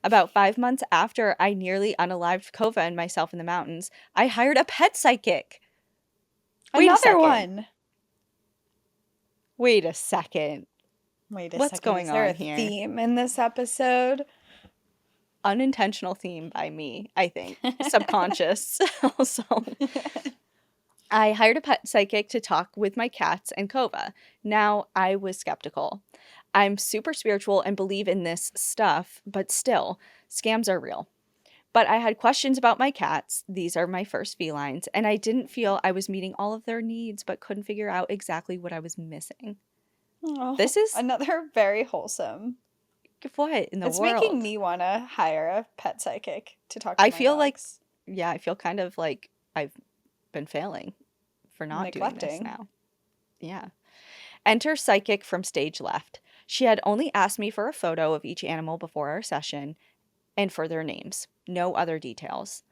S2: About 5 months after I nearly unalived Kova and myself in the mountains, I hired a pet psychic. Wait a
S1: Another
S2: second.
S1: one.
S2: Wait a second.
S1: Wait a
S2: What's
S1: second.
S2: going
S1: Is there
S2: on
S1: a
S2: here?
S1: theme in this episode?
S2: Unintentional theme by me, I think. Subconscious. Also, I hired a pet psychic to talk with my cats and Kova. Now, I was skeptical. I'm super spiritual and believe in this stuff, but still, scams are real. But I had questions about my cats. These are my first felines, and I didn't feel I was meeting all of their needs, but couldn't figure out exactly what I was missing.
S1: Oh,
S2: This is
S1: another very wholesome.
S2: what in the
S1: It's
S2: world?
S1: making me want to hire a pet psychic to talk to
S2: I
S1: my
S2: feel like,
S1: dogs.
S2: yeah, I feel kind of like I've been failing for not doing this
S1: Neglecting.
S2: now. Yeah. Enter psychic from stage left. She had only asked me for a photo of each animal before our session and for their names, no other details.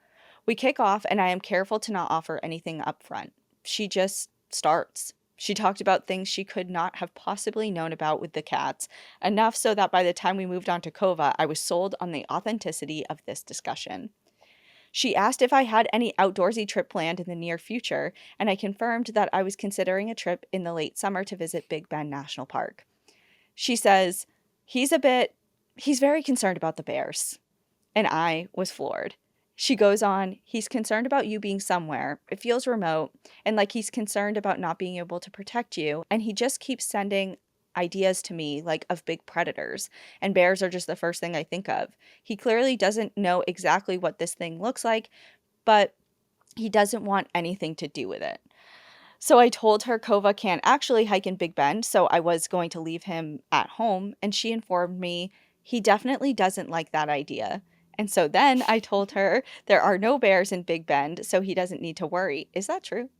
S2: We kick off, and I am careful to not offer anything up front. She just starts. She talked about things she could not have possibly known about with the cats, enough so that by the time we moved on to Kova, I was sold on the authenticity of this discussion. She asked if I had any outdoorsy trip planned in the near future, and I confirmed that I was considering a trip in the late summer to visit Big Bend National Park. She says, he's very concerned about the bears. And I was floored. She goes on, he's concerned about you being somewhere. It feels remote, and like he's concerned about not being able to protect you. And he just keeps sending ideas to me, like of big predators. And bears are just the first thing I think of. He clearly doesn't know exactly what this thing looks like, but he doesn't want anything to do with it. So I told her Kova can't actually hike in Big Bend, so I was going to leave him at home, and she informed me he definitely doesn't like that idea. And so then I told her there are no bears in Big Bend, so he doesn't need to worry. Is that true?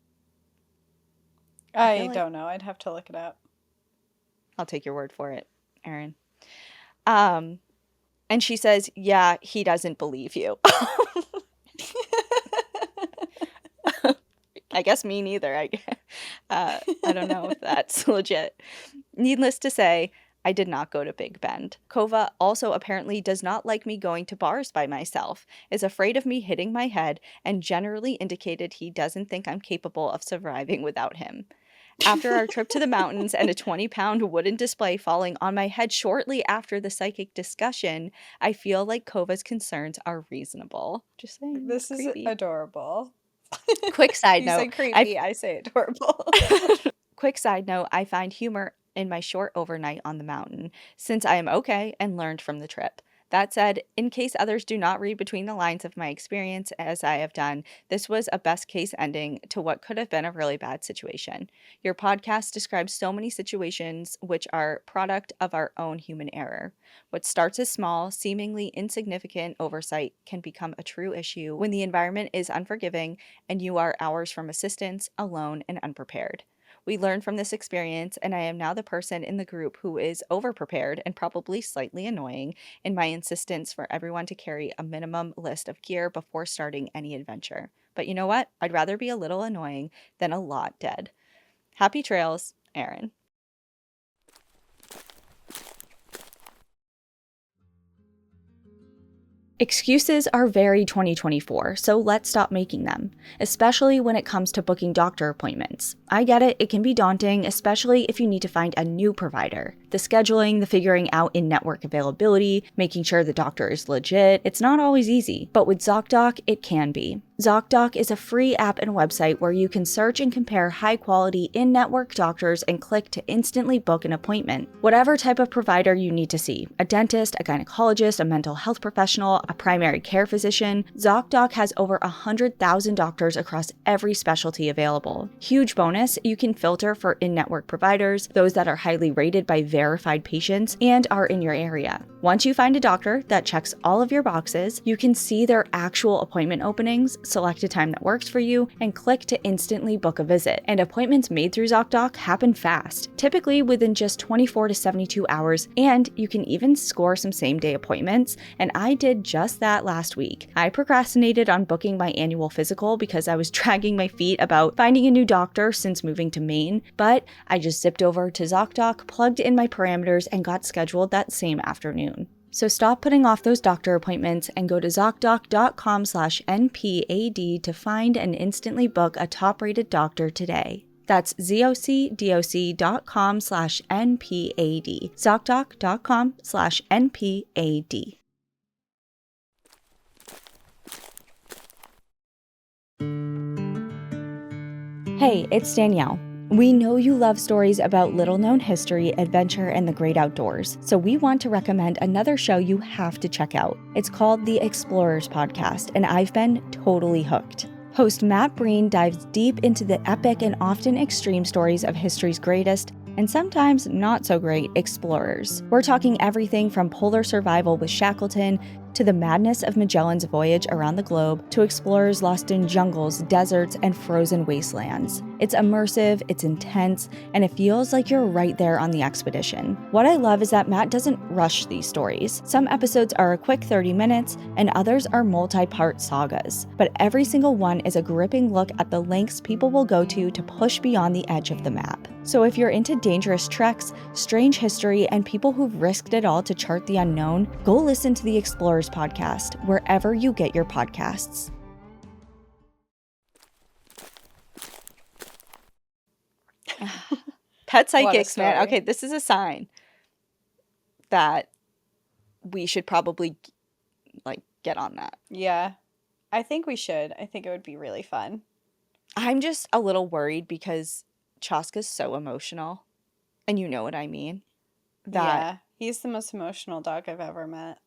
S2: I feel
S1: I
S2: like
S1: don't know. I'd have to look it up.
S2: I'll take your word for it, Erin. Um, and she says, yeah, he doesn't believe you. I guess me neither. I don't know if that's legit. Needless to say, I did not go to Big Bend. Kova also apparently does not like me going to bars by myself, is afraid of me hitting my head, and generally indicated he doesn't think I'm capable of surviving without him. After our trip to the mountains and a 20-pound wooden display falling on my head shortly after the psychic discussion, I feel like Kova's concerns are reasonable. Just saying,
S1: This is
S2: creepy.
S1: adorable.
S2: Quick side
S1: You say
S2: note,
S1: creepy, I say adorable.
S2: Quick side note, I find humor in my short overnight on the mountain, since I am okay and learned from the trip. That said, in case others do not read between the lines of my experience as I have done, this was a best case ending to what could have been a really bad situation. Your podcast describes so many situations which are product of our own human error. What starts as small, seemingly insignificant oversight can become a true issue when the environment is unforgiving and you are hours from assistance, alone, and unprepared. We learned from this experience, and I am now the person in the group who is overprepared and probably slightly annoying in my insistence for everyone to carry a minimum list of gear before starting any adventure. But you know what? I'd rather be a little annoying than a lot dead. Happy trails, Erin. Excuses are very 2024, so let's stop making them, especially when it comes to booking doctor appointments. I get it, it can be daunting, especially if you need to find a new provider. The scheduling, the figuring out in-network availability, making sure the doctor is legit, it's not always easy, but with ZocDoc, it can be. ZocDoc is a free app and website where you can search and compare high-quality in-network doctors and click to instantly book an appointment. Whatever type of provider you need to see, a dentist, a gynecologist, a mental health professional, a primary care physician, ZocDoc has over 100,000 doctors across every specialty available. Huge bonus, you can filter for in-network providers, those that are highly rated by verified patients, and are in your area. Once you find a doctor that checks all of your boxes, you can see their actual appointment openings, select a time that works for you, and click to instantly book a visit. And appointments made through ZocDoc happen fast, typically within just 24 to 72 hours, and you can even score some same-day appointments, and I did just that last week. I procrastinated on booking my annual physical because I was dragging my feet about finding a new doctor since moving to Maine, but I just zipped over to ZocDoc, plugged in my parameters, and got scheduled that same afternoon. So stop putting off those doctor appointments and go to ZocDoc.com/NPAD to find and instantly book a top-rated doctor today. That's ZocDoc.com/NPAD. ZocDoc.com/NPAD. Hey, it's Danielle. We know you love stories about little-known history, adventure, and the great outdoors, so we want to recommend another show you have to check out. It's called The Explorers Podcast, and I've been totally hooked. Host Matt Breen dives deep into the epic and often extreme stories of history's greatest, and sometimes not so great, explorers. We're talking everything from polar survival with Shackleton, to the madness of Magellan's voyage around the globe, to explorers lost in jungles, deserts, and frozen wastelands. It's immersive, it's intense, and it feels like you're right there on the expedition. What I love is that Matt doesn't rush these stories. Some episodes are a quick 30 minutes, and others are multi-part sagas. But every single one is a gripping look at the lengths people will go to push beyond the edge of the map. So if you're into dangerous treks, strange history, and people who've risked it all to chart the unknown, go listen to the Explorers Podcast wherever you get your podcasts. Pet psychics, man. Okay, this is a sign that we should probably get on that.
S1: Yeah, I think we should. I think it would be really fun.
S2: I'm just a little worried because Chaska's so emotional, and you know what I mean.
S1: Yeah, he's the most emotional dog I've ever met.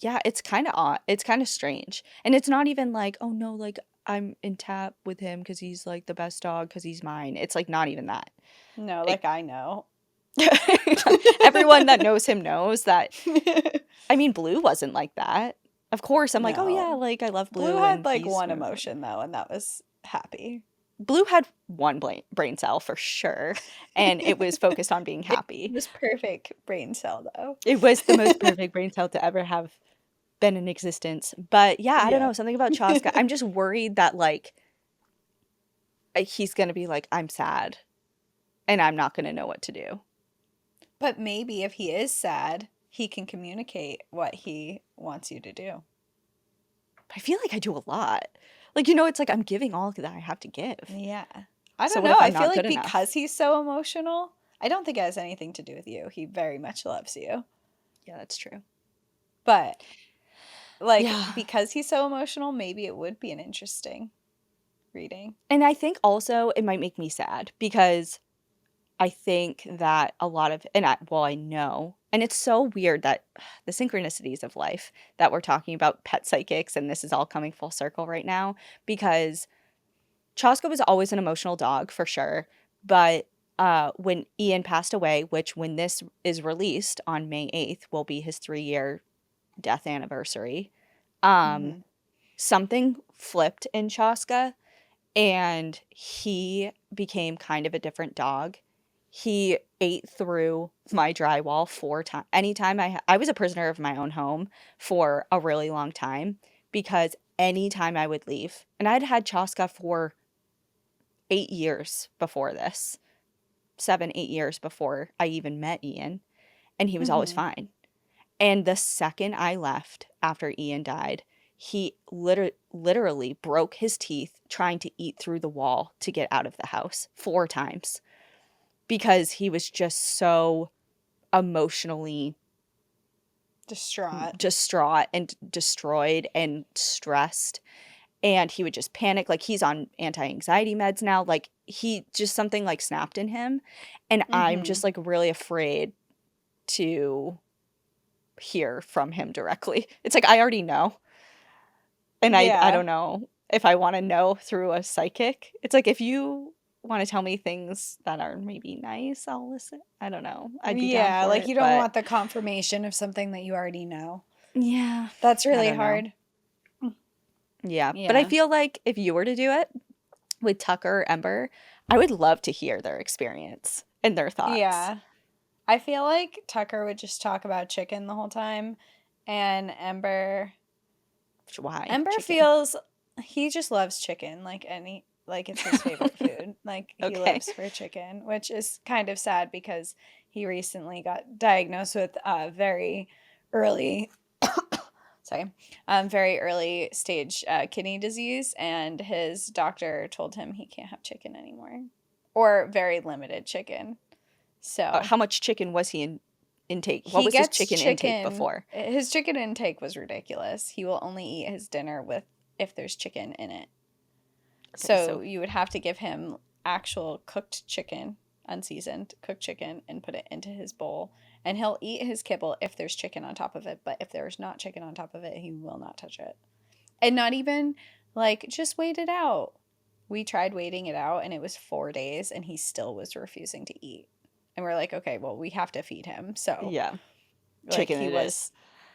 S2: Yeah, it's kind of odd. It's kind of strange. And it's not even like, oh no, like I'm in tap with him because he's like the best dog because he's mine. It's like not even that.
S1: No, like I know.
S2: Everyone that knows him knows that. I mean, Blue wasn't like that. Of course, I'm like, oh yeah, like I love Blue.
S1: Blue had like one emotion though, and that was happy.
S2: Blue had one brain cell for sure, and it was focused on being happy.
S1: It was perfect brain cell though.
S2: It was the most perfect brain cell to ever have been in existence. But yeah, I don't know, something about Chaska. I'm just worried that like he's gonna be like, I'm sad, and I'm not gonna know what to do.
S1: But maybe if he is sad, he can communicate what he wants you to do.
S2: I feel like I do a lot. Like, you know, it's like I'm giving all that I have to give.
S1: Yeah. I don't know. I feel like because he's so emotional, I don't think it has anything to do with you. He very much loves you.
S2: Yeah, that's true.
S1: But, like, because he's so emotional, maybe it would be an interesting reading.
S2: And I think also it might make me sad because I think that a lot of, I know, and it's so weird that the synchronicities of life that we're talking about pet psychics, and this is all coming full circle right now, because Chaska was always an emotional dog for sure, but when Ian passed away, which when this is released on May 8th will be his 3-year death anniversary, something flipped in Chaska, and he became kind of a different dog. He ate through my drywall 4 times. Anytime I was a prisoner of my own home for a really long time because anytime I would leave, and I'd had Chaska for 8 years before this, 7, 8 years before I even met Ian, and he was always
S1: Mm-hmm.
S2: fine. And the second I left after Ian died, he literally broke his teeth trying to eat through the wall to get out of the house 4 times because he was just so emotionally
S1: Distraught.
S2: distraught and destroyed and stressed. And he would just panic. Like, he's on anti-anxiety meds now. Like, he just something like snapped in him. And I'm
S1: Mm-hmm.
S2: just like really afraid to hear from him directly. It's like I already know. And I
S1: Yeah.
S2: don't know if I want to know through a psychic. It's like if you want to tell me things that are maybe nice, I'll listen. I don't know. I'd be down
S1: Yeah,
S2: for
S1: like
S2: it,
S1: you don't
S2: but
S1: want the confirmation of something that you already know.
S2: yeah,
S1: That's
S2: I
S1: really
S2: don't know.
S1: hard.
S2: Yeah, but I
S1: Yeah.
S2: feel like if you were to do it with Tucker or Ember, I would love to hear their experience and their thoughts.
S1: Yeah. I feel like Tucker would just talk about chicken the whole time, and
S2: Why
S1: Ember
S2: chicken?
S1: feels he just loves chicken like it's his favorite food. Like he
S2: Okay.
S1: lives for chicken, which is kind of sad because he recently got diagnosed with very early sorry, very early stage kidney disease, and his doctor told him he can't have chicken anymore, or very limited chicken. So
S2: How much chicken was he in intake? What
S1: he
S2: was his
S1: gets
S2: chicken intake
S1: chicken.
S2: before?
S1: His chicken intake was ridiculous. He will only eat his dinner with if there's chicken in it.
S2: Okay,
S1: So
S2: so
S1: you would have to give him actual cooked chicken, unseasoned cooked chicken, and put it into his bowl. And he'll eat his kibble if there's chicken on top of it. But if there's not chicken on top of it, he will not touch it. And not even like just wait it out. We tried waiting it out, and it was 4 days, and he still was refusing to eat. And we're like, okay, well, we have to feed him. So
S2: yeah,
S1: like
S2: chicken
S1: he
S2: it is.
S1: was,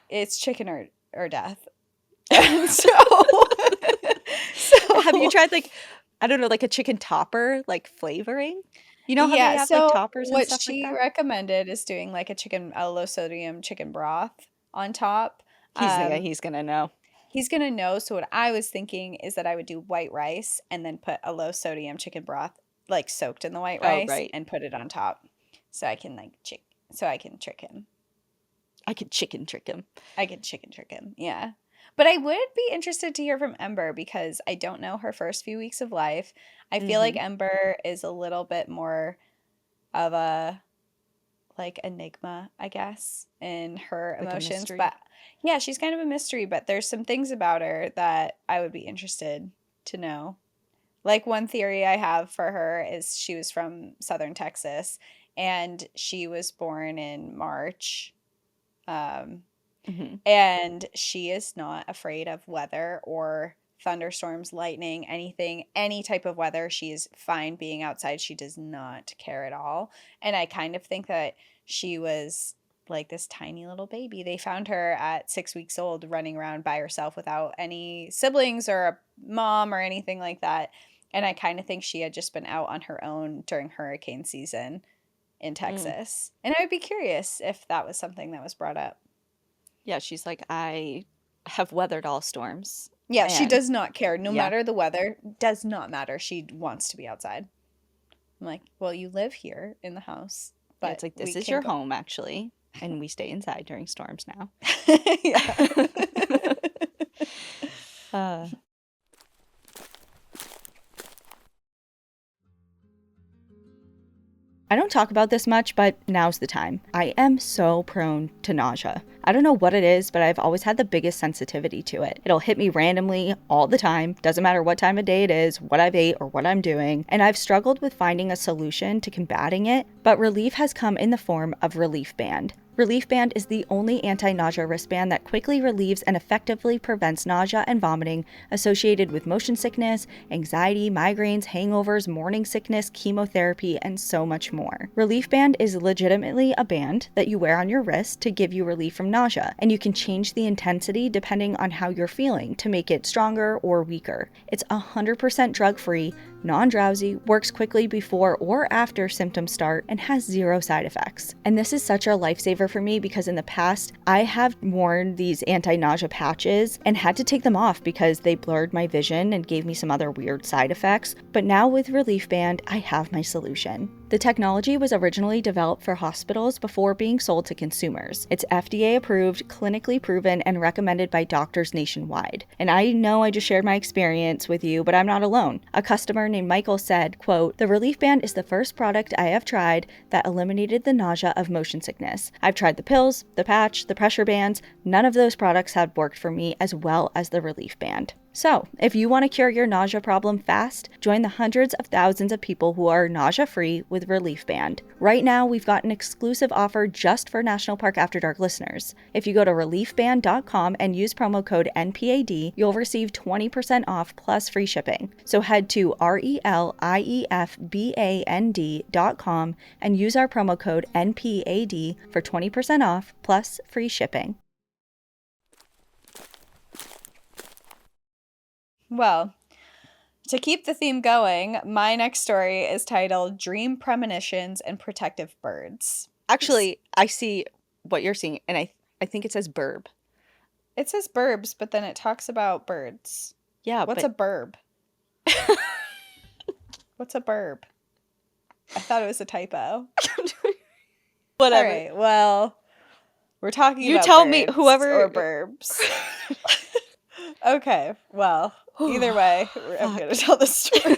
S1: it's chicken or death. And so,
S2: Have you
S1: so
S2: tried like I don't know, like a chicken topper, like flavoring? You know how they
S1: yeah.
S2: have like
S1: So
S2: toppers and
S1: what
S2: stuff like
S1: she
S2: that?
S1: recommended is doing like a low sodium chicken broth on top. Um,
S2: He's gonna know.
S1: he's gonna know. So what I was thinking is that I would do white rice and then put a low sodium chicken broth like soaked in the white
S2: Oh,
S1: rice
S2: right.
S1: and put it on top, so I can so I can trick him.
S2: I could chicken trick him.
S1: I could chicken trick him. Yeah. But I would be interested to hear from Ember because I don't know her first few weeks of life. I feel like
S2: Mm-hmm.
S1: Ember is a little bit more of a like enigma, I guess, in her
S2: Like a
S1: emotions.
S2: mystery.
S1: But yeah, she's kind of a mystery, but there's some things about her that I would be interested to know. Like one theory I have for her is she was from southern Texas and she was born in March. Um,
S2: Mm-hmm.
S1: and she is not afraid of weather or thunderstorms, lightning, anything, any type of weather. She is fine being outside. She does not care at all. And I kind of think that she was like this tiny little baby. They found her at 6 weeks old running around by herself without any siblings or a mom or anything like that. And I kind of think she had just been out on her own during hurricane season in
S2: Mm.
S1: Texas. And I would be curious if that was something that was brought up.
S2: Yeah, she's like, I have weathered all storms.
S1: Yeah, she
S2: And
S1: does not care. No
S2: yeah.
S1: matter the weather, does not matter. She wants to be outside. I'm like, well, you live here in the house,
S2: Yeah, it's
S1: but
S2: like
S1: we
S2: this is
S1: can
S2: your
S1: go.
S2: home actually. And we stay inside during storms now.
S1: Yeah.
S2: uh I don't talk about this much, but now's the time. I am so prone to nausea. I don't know what it is, but I've always had the biggest sensitivity to it. It'll hit me randomly all the time, doesn't matter what time of day it is, what I've ate, or what I'm doing, and I've struggled with finding a solution to combating it, but relief has come in the form of Relief Band. Relief Band is the only anti-nausea wristband that quickly relieves and effectively prevents nausea and vomiting associated with motion sickness, anxiety, migraines, hangovers, morning sickness, chemotherapy, and so much more. Relief Band is legitimately a band that you wear on your wrist to give you relief from nausea, and you can change the intensity depending on how you're feeling to make it stronger or weaker. It's 100% drug-free, non-drowsy, works quickly before or after symptoms start, and has zero side effects. And this is such a lifesaver for me because in the past, I have worn these anti-nausea patches and had to take them off because they blurred my vision and gave me some other weird side effects. But now with Relief Band, I have my solution. The technology was originally developed for hospitals before being sold to consumers. It's FDA approved, clinically proven, and recommended by doctors nationwide. And I know I just shared my experience with you, but I'm not alone. A customer named Michael said, quote, "The Relief Band is the first product I have tried that eliminated the nausea of motion sickness. I've tried the pills, the patch, the pressure bands. None of those products have worked for me as well as the Relief Band." So, if you want to cure your nausea problem fast, join the hundreds of thousands of people who are nausea-free with Relief Band. Right now, we've got an exclusive offer just for National Park After Dark listeners. If you go to reliefband.com and use promo code NPAD, you'll receive 20% off plus free shipping. So head to reliefband.com and use our promo code NPAD for 20% off plus free shipping.
S1: Well, to keep the theme going, my next story is titled Dream Premonitions and Protective Birds.
S2: Actually, I see what you're seeing, and I think it says burb.
S1: It says burbs, but then it talks about birds.
S2: Yeah,
S1: What's a burb? What's a burb? I thought it was a typo.
S2: Whatever.
S1: All right, well, we're talking
S2: You
S1: about
S2: tell me,
S1: birds
S2: whoever
S1: or burbs. Okay, well, either way, I'm going to tell the story.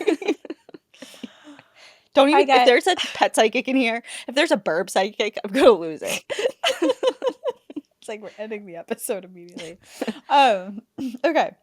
S2: Don't even,
S1: Hi,
S2: if there's a pet psychic in here, if there's a burb psychic, I'm going to lose it.
S1: It's like we're ending the episode immediately. Okay.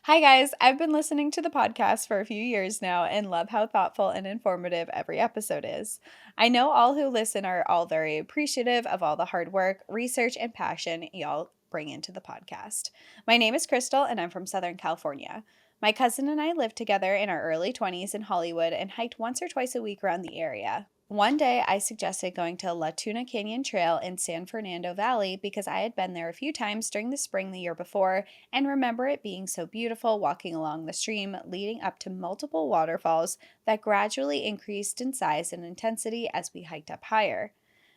S1: Hi, guys. I've been listening to the podcast for a few years now and love how thoughtful and informative every episode is. I know all who listen are all very appreciative of all the hard work, research, and passion y'all bring into the podcast. My name is Crystal, and I'm from Southern California. My cousin and I lived together in our early 20s in Hollywood and hiked once or twice a week around the area. One day, I suggested going to La Tuna Canyon Trail in San Fernando Valley because I had been there a few times during the spring the year before and remember it being so beautiful walking along the stream leading up to multiple waterfalls that gradually increased in size and intensity as we hiked up higher.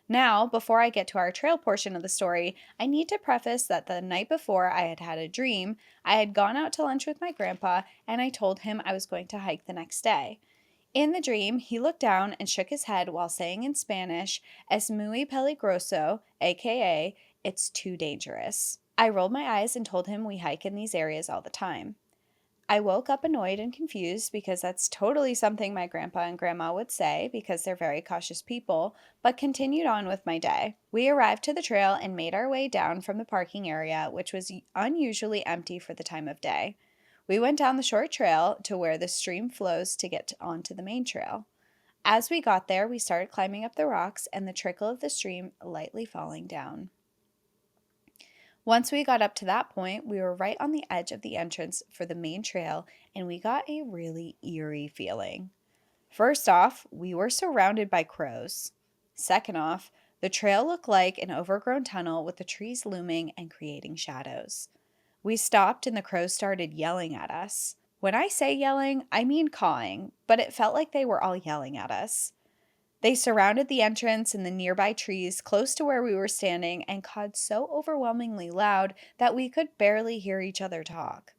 S1: Now, before I get to our trail portion of the story, I need to preface that the night before I had had a dream. I had gone out to lunch with my grandpa and I told him I was going to hike the next day. In the dream, he looked down and shook his head while saying in Spanish, "Es muy peligroso," aka, "It's too dangerous." I rolled my eyes and told him we hike in these areas all the time. I woke up annoyed and confused because that's totally something my grandpa and grandma would say because they're very cautious people, but continued on with my day. We arrived to the trail and made our way down from the parking area, which was unusually empty for the time of day. We went down the short trail to where the stream flows to get onto the main trail. As we got there, we started climbing up the rocks and the trickle of the stream lightly falling down. Once we got up to that point, we were right on the edge of the entrance for the main trail, and we got a really eerie feeling. First off, we were surrounded by crows. Second off, the trail looked like an overgrown tunnel with the trees looming and creating shadows. We stopped and the crows started yelling at us. When I say yelling, I mean cawing, but it felt like they were all yelling at us. They surrounded the entrance and the nearby trees close to where we were standing and cawed so overwhelmingly loud that we could barely hear each other talk.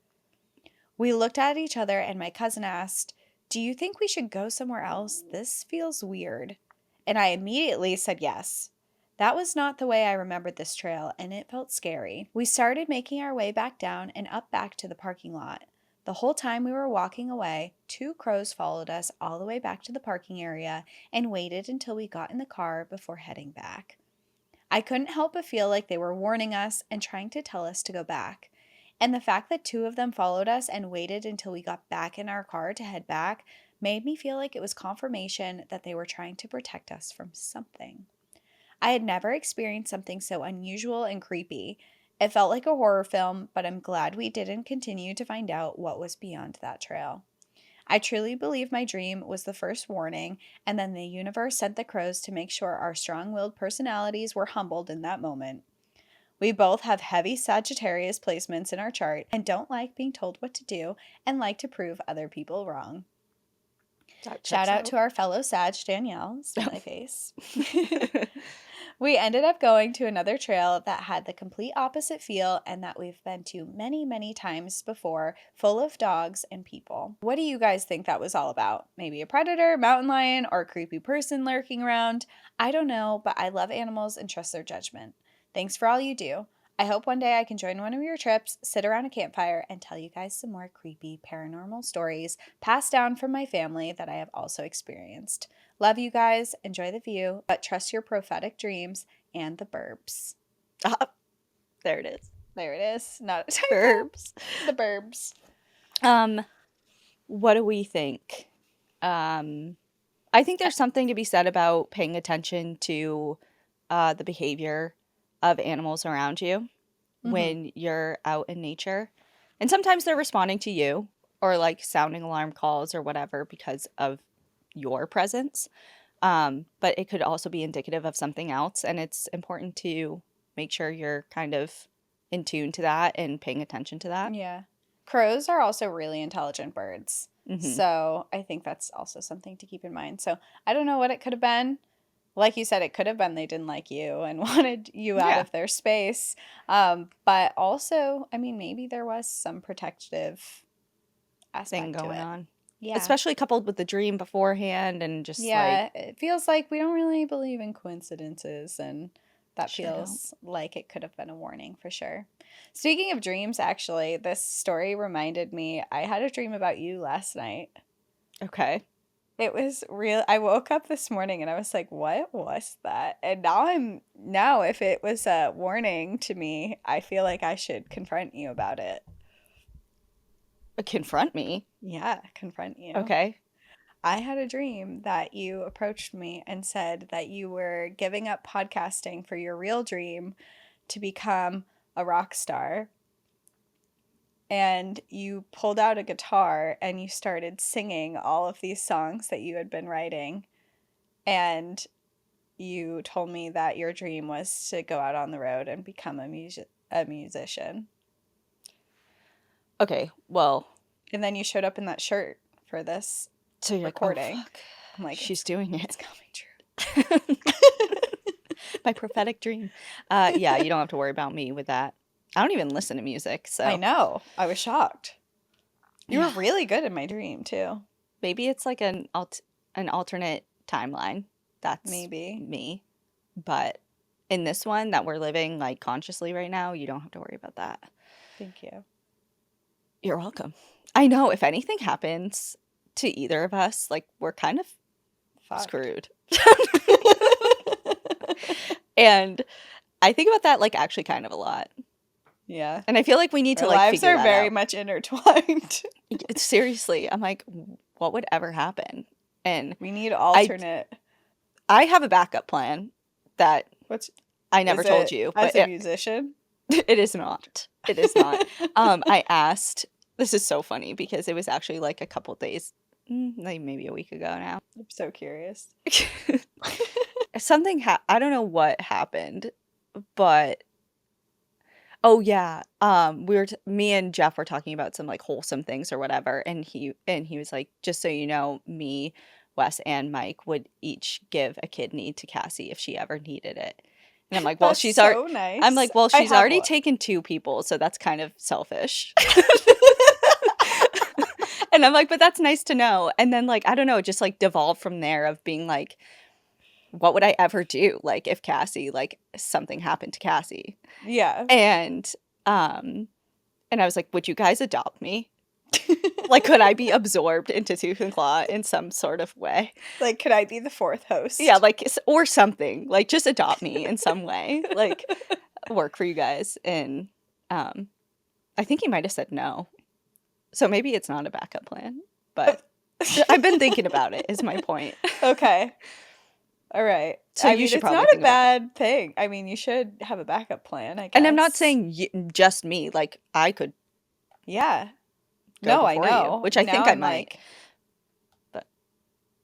S1: We looked at each other and my cousin asked, "Do you think we should go somewhere else? This feels weird." And I immediately said yes. That was not the way I remembered this trail, and it felt scary. We started making our way back down and up back to the parking lot. The whole time we were walking away, two crows followed us all the way back to the parking area and waited until we got in the car before heading back. I couldn't help but feel like they were warning us and trying to tell us to go back. And the fact that two of them followed us and waited until we got back in our car to head back made me feel like it was confirmation that they were trying to protect us from something. I had never experienced something so unusual and creepy. It felt like a horror film, but I'm glad we didn't continue to find out what was beyond that trail. I truly believe my dream was the first warning, and then the universe sent the crows to make sure our strong willed personalities were humbled in that moment. We both have heavy Sagittarius placements in our chart and don't like being told what to do and like to prove other people wrong.
S2: That
S1: Shout
S2: checks
S1: out
S2: out.
S1: to our fellow Sag, Danielle, smiley face. We ended up going to another trail that had the complete opposite feel and that we've been to many, many times before, full of dogs and people. What do you guys think that was all about? Maybe a predator, mountain lion, or a creepy person lurking around? I don't know, but I love animals and trust their judgment. Thanks for all you do. I hope one day I can join one of your trips, sit around a campfire, and tell you guys some more creepy paranormal stories passed down from my family that I have also experienced. Love you guys, enjoy the view, but trust your prophetic dreams and the burbs.
S2: Ah, there it is.
S1: There it is. Not a typo.
S2: Burbs.
S1: The burbs.
S2: What do we think? I think there's something to be said about paying attention to the behavior of animals around you when you're out in nature. And sometimes they're responding to you or like sounding alarm calls or whatever because of your presence. But it could also be indicative of something else. And it's important to make sure you're kind of in tune to that and paying attention to that.
S1: Yeah. Crows are also really intelligent birds. So I think that's also something to keep in mind. So I don't know what it could have been. Like you said, it could have been they didn't like you and wanted you out
S2: Yeah.
S1: of their space. But also, I mean, maybe there was some protective
S2: Thing
S1: aspect to
S2: going
S1: it.
S2: on.
S1: Yeah.
S2: Especially coupled with the dream beforehand and just
S1: Yeah,
S2: like
S1: it feels like we don't really believe in coincidences, and that
S2: Sure
S1: feels like it could have been a warning for sure. Speaking of dreams, actually, this story reminded me I had a dream about you last night.
S2: okay.
S1: It was real. I woke up this morning and I was like, what was that? And now if it was a warning to me, I feel like I should confront you about it.
S2: Confront me.
S1: Yeah, confront you.
S2: Okay.
S1: I had a dream that you approached me and said that you were giving up podcasting for your real dream to become a rock star. And you pulled out a guitar and you started singing all of these songs that you had been writing. And you told me that your dream was to go out on the road and become a musician.
S2: Okay. Well,
S1: And then you showed up in that shirt for this
S2: so you're
S1: recording.
S2: Like, oh, fuck.
S1: I'm like,
S2: she's doing it.
S1: It's coming true.
S2: My prophetic dream. Yeah, you don't have to worry about me with that. I don't even listen to music, so
S1: I know. I was shocked. You
S2: Yeah.
S1: were really good in my dream too.
S2: maybe it's like an alternate timeline. That's
S1: Maybe.
S2: me. But in this one that we're living like consciously right now, you don't have to worry about that.
S1: Thank you.
S2: You're welcome. I know if anything happens to either of us, like we're kind of
S1: Fucked.
S2: screwed. And I think about that like actually kind of a lot.
S1: Yeah.
S2: And I feel like we need to
S1: Our
S2: like
S1: lives
S2: figure
S1: are
S2: that
S1: very
S2: out.
S1: much intertwined.
S2: Seriously, I'm like, what would ever happen? And
S1: We need alternate.
S2: I have a backup plan that
S1: What's
S2: I never
S1: is
S2: told
S1: it
S2: you,
S1: as
S2: but
S1: a musician?
S2: it is not. It is not. I asked. This is so funny because it was actually like a couple days, like maybe a week ago now.
S1: I'm so curious.
S2: Something I don't know what happened, but oh yeah, me and Jeff were talking about some like wholesome things or whatever, and he was like, just so you know, me, Wes, and Mike would each give a kidney to Cassie if she ever needed it. And I'm like, well,
S1: That's
S2: she's
S1: so
S2: already.
S1: nice.
S2: I'm like, well,
S1: I
S2: she's
S1: have
S2: already
S1: one.
S2: taken 2 people, so that's kind of selfish. And I'm like, but that's nice to know. And then like, I don't know, it just like devolved from there of being like, what would I ever do? Like if Cassie, like something happened to Cassie.
S1: Yeah.
S2: And I was like, would you guys adopt me? Like, could I be absorbed into Tooth and Claw in some sort of way?
S1: Like, could I be the 4th host?
S2: Yeah, like, or something. Like, just adopt me in some way. Like, work for you guys. And I think he might have said no. So maybe it's not a backup plan. But I've been thinking about it, is my point.
S1: Okay. All right.
S2: So
S1: I
S2: you
S1: mean,
S2: should
S1: it's
S2: probably
S1: not a
S2: think about that.
S1: bad thing. I mean, you should have a backup plan, I
S2: And I'm not
S1: guess.
S2: saying just me, like I could
S1: Yeah.
S2: go
S1: No, I
S2: before you,
S1: know.
S2: which I
S1: Now
S2: think I
S1: I'm
S2: might.
S1: like,
S2: But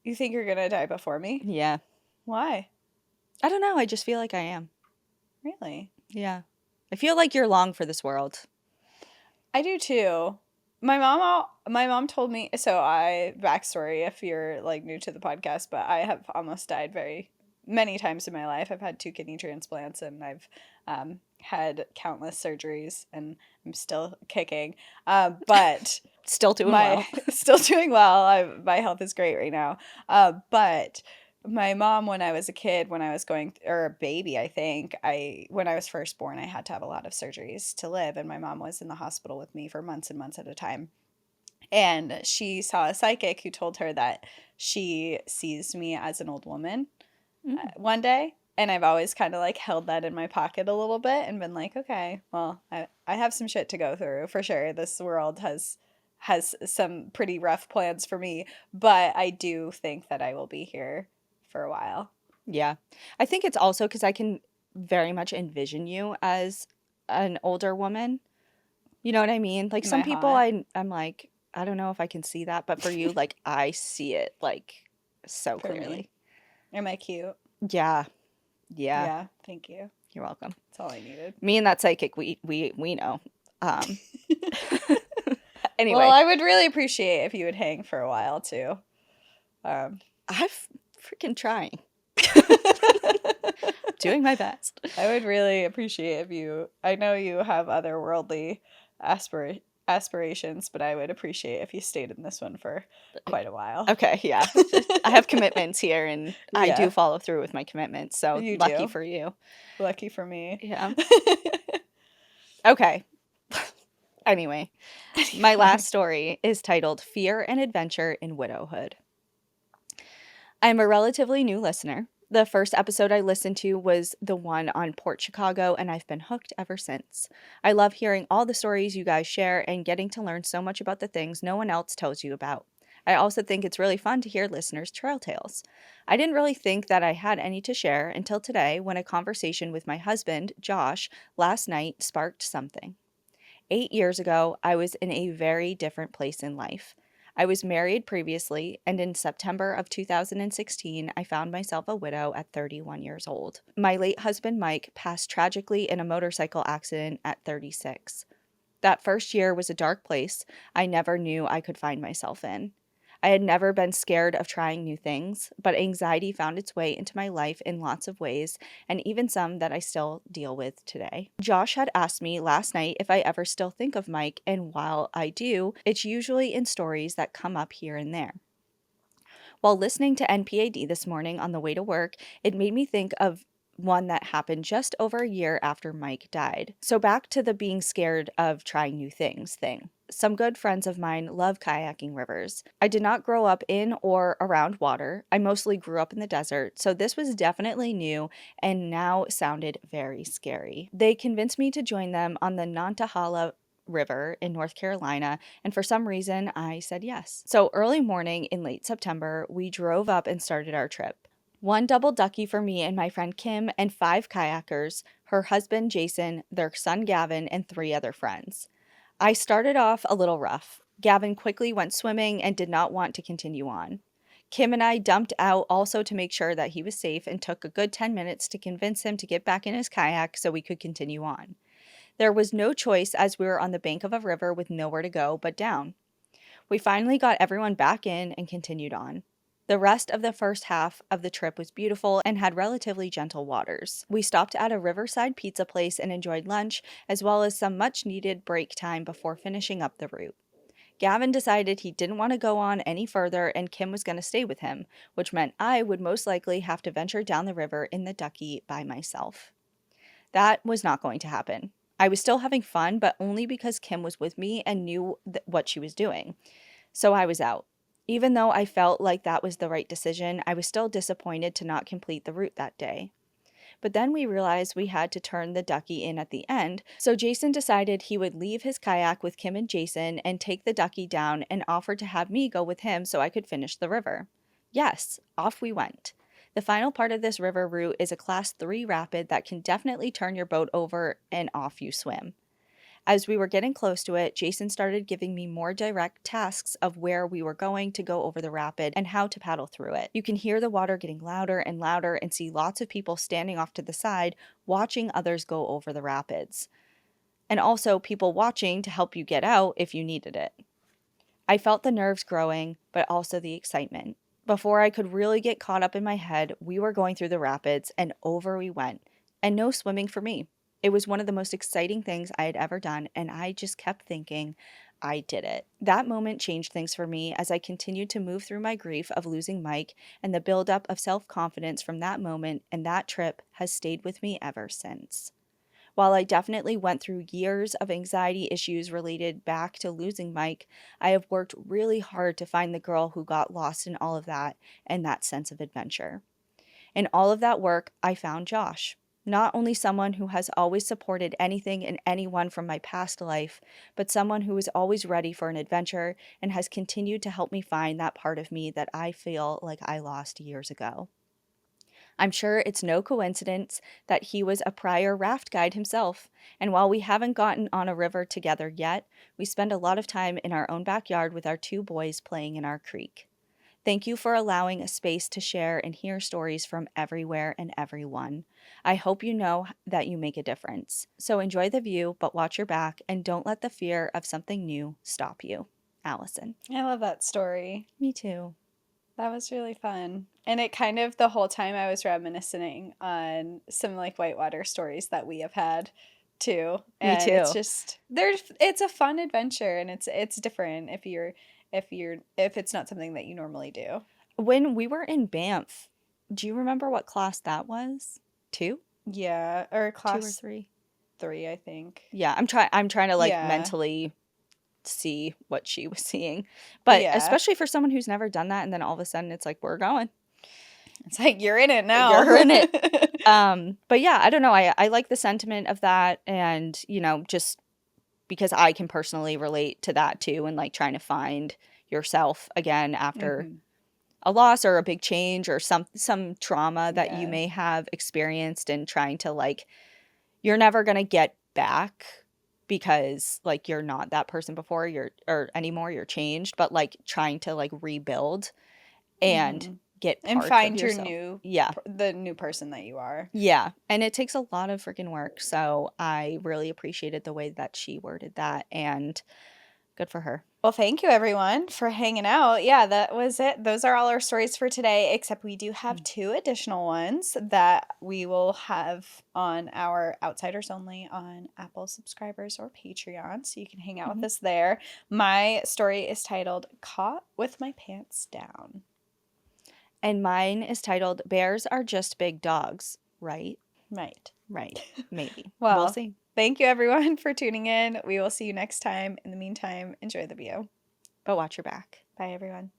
S1: you think you're gonna die before me?
S2: yeah,
S1: Why?
S2: I don't know. I just feel like I am.
S1: Really?
S2: Yeah. I feel like you're long for this world.
S1: I do too. My mom told me, so I backstory if you're like new to the podcast, but I have almost died very many times in my life. I've had 2 kidney transplants and I've had countless surgeries and I'm still kicking. But
S2: Still doing
S1: my
S2: well.
S1: still doing well. My health is great right now. But my mom, when I was a kid, when I was going or a baby, I think when I was first born, I had to have a lot of surgeries to live, and my mom was in the hospital with me for months and months at a time. And she saw a psychic who told her that she sees me as an old woman
S2: Mm.
S1: one day. And I've always kind of like held that in my pocket a little bit and been like, okay, well, I have some shit to go through for sure. This world has some pretty rough plans for me, but I do think that I will be here for a while.
S2: Yeah. I think it's also because I can very much envision you as an older woman. You know what I mean? Like
S1: Am
S2: some
S1: I
S2: people
S1: hot?
S2: I'm like, I don't know if I can see that, but for you, like I see it like so
S1: For me?
S2: clearly.
S1: Am I cute?
S2: Yeah. Yeah.
S1: Yeah, thank you.
S2: You're welcome.
S1: That's all I needed.
S2: Me and that psychic, we know. Um
S1: Well,
S2: anyway,
S1: I would really appreciate if you would hang for a while too. Um,
S2: I'm freaking trying. Doing my best.
S1: I would really appreciate if you. I know you have otherworldly aspirations, but I would appreciate if you stayed in this one for quite a while.
S2: Okay, yeah. I have commitments here and I do
S1: Yeah,
S2: follow through with my commitments. So
S1: you
S2: lucky
S1: do.
S2: for you.
S1: Lucky for me.
S2: Yeah. Okay. Anyway, my
S1: Anyway.
S2: last story is titled Fear and Adventure in Widowhood. I'm a relatively new listener. The first episode I listened to was the one on Port Chicago, and I've been hooked ever since. I love hearing all the stories you guys share and getting to learn so much about the things no one else tells you about. I also think it's really fun to hear listeners' trail tales. I didn't really think that I had any to share until today when a conversation with my husband, Josh, last night sparked something. 8 years ago, I was in a very different place in life. I was married previously, and in September of 2016, I found myself a widow at 31 years old. My late husband, Mike, passed tragically in a motorcycle accident at 36. That first year was a dark place I never knew I could find myself in. I had never been scared of trying new things, but anxiety found its way into my life in lots of ways, and even some that I still deal with today. Josh had asked me last night if I ever still think of Mike, and while I do, it's usually in stories that come up here and there. While listening to NPAD this morning on the way to work, it made me think of one that happened just over a year after Mike died. So, back to the being scared of trying new things thing. Some good friends of mine love kayaking rivers. I did not grow up in or around water. I mostly grew up in the desert, so this was definitely new and now sounded very scary. They convinced me to join them on the Nantahala River in North Carolina, and for some reason I said yes. So early morning in late September, we drove up and started our trip. One double ducky for me and my friend Kim, and 5 kayakers, her husband Jason, their son Gavin, and 3 other friends. I started off a little rough. Gavin quickly went swimming and did not want to continue on. Kim and I dumped out also to make sure that he was safe and took a good 10 minutes to convince him to get back in his kayak so we could continue on. There was no choice as we were on the bank of a river with nowhere to go but down. We finally got everyone back in and continued on. The rest of the first half of the trip was beautiful and had relatively gentle waters. We stopped at a riverside pizza place and enjoyed lunch, as well as some much needed break time before finishing up the route. Gavin decided he didn't want to go on any further and Kim was going to stay with him, which meant I would most likely have to venture down the river in the Ducky by myself. That was not going to happen. I was still having fun, but only because Kim was with me and knew what she was doing. So I was out. Even though I felt like that was the right decision, I was still disappointed to not complete the route that day. But then we realized we had to turn the Ducky in at the end, so Jason decided he would leave his kayak with Kim and Jason and take the Ducky down and offered to have me go with him so I could finish the river. Yes, off we went. The final part of this river route is a Class 3 rapid that can definitely turn your boat over and off you swim. As we were getting close to it, Jason started giving me more direct tasks of where we were going to go over the rapid and how to paddle through it. You can hear the water getting louder and louder and see lots of people standing off to the side watching others go over the rapids. And also people watching to help you get out if you needed it. I felt the nerves growing, but also the excitement. Before I could really get caught up in my head, we were going through the rapids and over we went. And no swimming for me. It was one of the most exciting things I had ever done, and I just kept thinking, I did it. That moment changed things for me as I continued to move through my grief of losing Mike, and the buildup of self-confidence from that moment and that trip has stayed with me ever since. While I definitely went through years of anxiety issues related back to losing Mike, I have worked really hard to find the girl who got lost in all of that and that sense of adventure. In all of that work, I found Josh. Not only someone who has always supported anything and anyone from my past life, but someone who is always ready for an adventure and has continued to help me find that part of me that I feel like I lost years ago. I'm sure it's no coincidence that he was a prior raft guide himself, and while we haven't gotten on a river together yet, we spend a lot of time in our own backyard with our two boys playing in our creek. Thank you for allowing a space to share and hear stories from everywhere and everyone. I hope you know that you make a difference. So enjoy the view, but watch your back and don't let the fear of something new stop you. Allison.
S1: I love that story.
S2: Me too.
S1: That was really fun. And it kind of, the whole time I was reminiscing on some like whitewater stories that we have had too.
S2: Me
S1: And
S2: too.
S1: it's just, it's a fun adventure, and it's different if it's not something that you normally do.
S2: When we were in Banff, do you remember what class that was? 2?
S1: Yeah, or
S2: 2 or
S1: class
S2: 3?
S1: 3, I think.
S2: Yeah, I'm trying to like
S1: Yeah.
S2: mentally see what she was seeing. But
S1: Yeah.
S2: especially for someone who's never done that and then all of a sudden it's like we're going.
S1: It's like you're in it now.
S2: You're in it. But yeah, I don't know. I like the sentiment of that, and just because I can personally relate to that too, and like trying to find yourself again after a loss or a big change or some trauma that you may have experienced, and trying to like, you're never going to get back because like you're not that person before or anymore, you're changed, but like trying to like rebuild and get parts
S1: and find
S2: of
S1: your
S2: yourself.
S1: the new person that you are.
S2: Yeah. And it takes a lot of freaking work. So I really appreciated the way that she worded that, and good for her.
S1: Well, thank you everyone for hanging out. Yeah, that was it. Those are all our stories for today, except we do have 2 additional ones that we will have on our Outsiders Only on Apple subscribers or Patreon, so you can hang out with us there. My story is titled Caught with My Pants Down.
S2: And mine is titled Bears Are Just Big Dogs, right?
S1: Right.
S2: Maybe.
S1: Well,
S2: we'll see.
S1: Thank you everyone for tuning in. We will see you next time. In the meantime, enjoy the view.
S2: But watch your back.
S1: Bye everyone.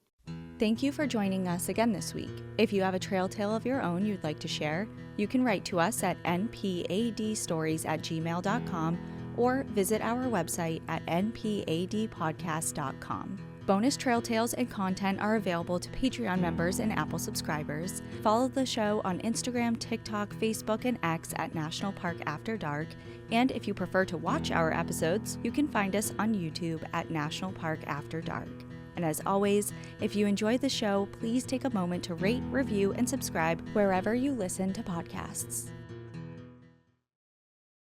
S2: Thank you for joining us again this week. If you have a trail tale of your own you'd like to share, you can write to us at npadstories@gmail.com or visit our website at npadpodcast.com. Bonus trail tales and content are available to Patreon members and Apple subscribers. Follow the show on Instagram, TikTok, Facebook, and X at National Park After Dark. And if you prefer to watch our episodes, you can find us on YouTube at National Park After Dark. And as always, if you enjoy the show, please take a moment to rate, review, and subscribe wherever you listen to podcasts.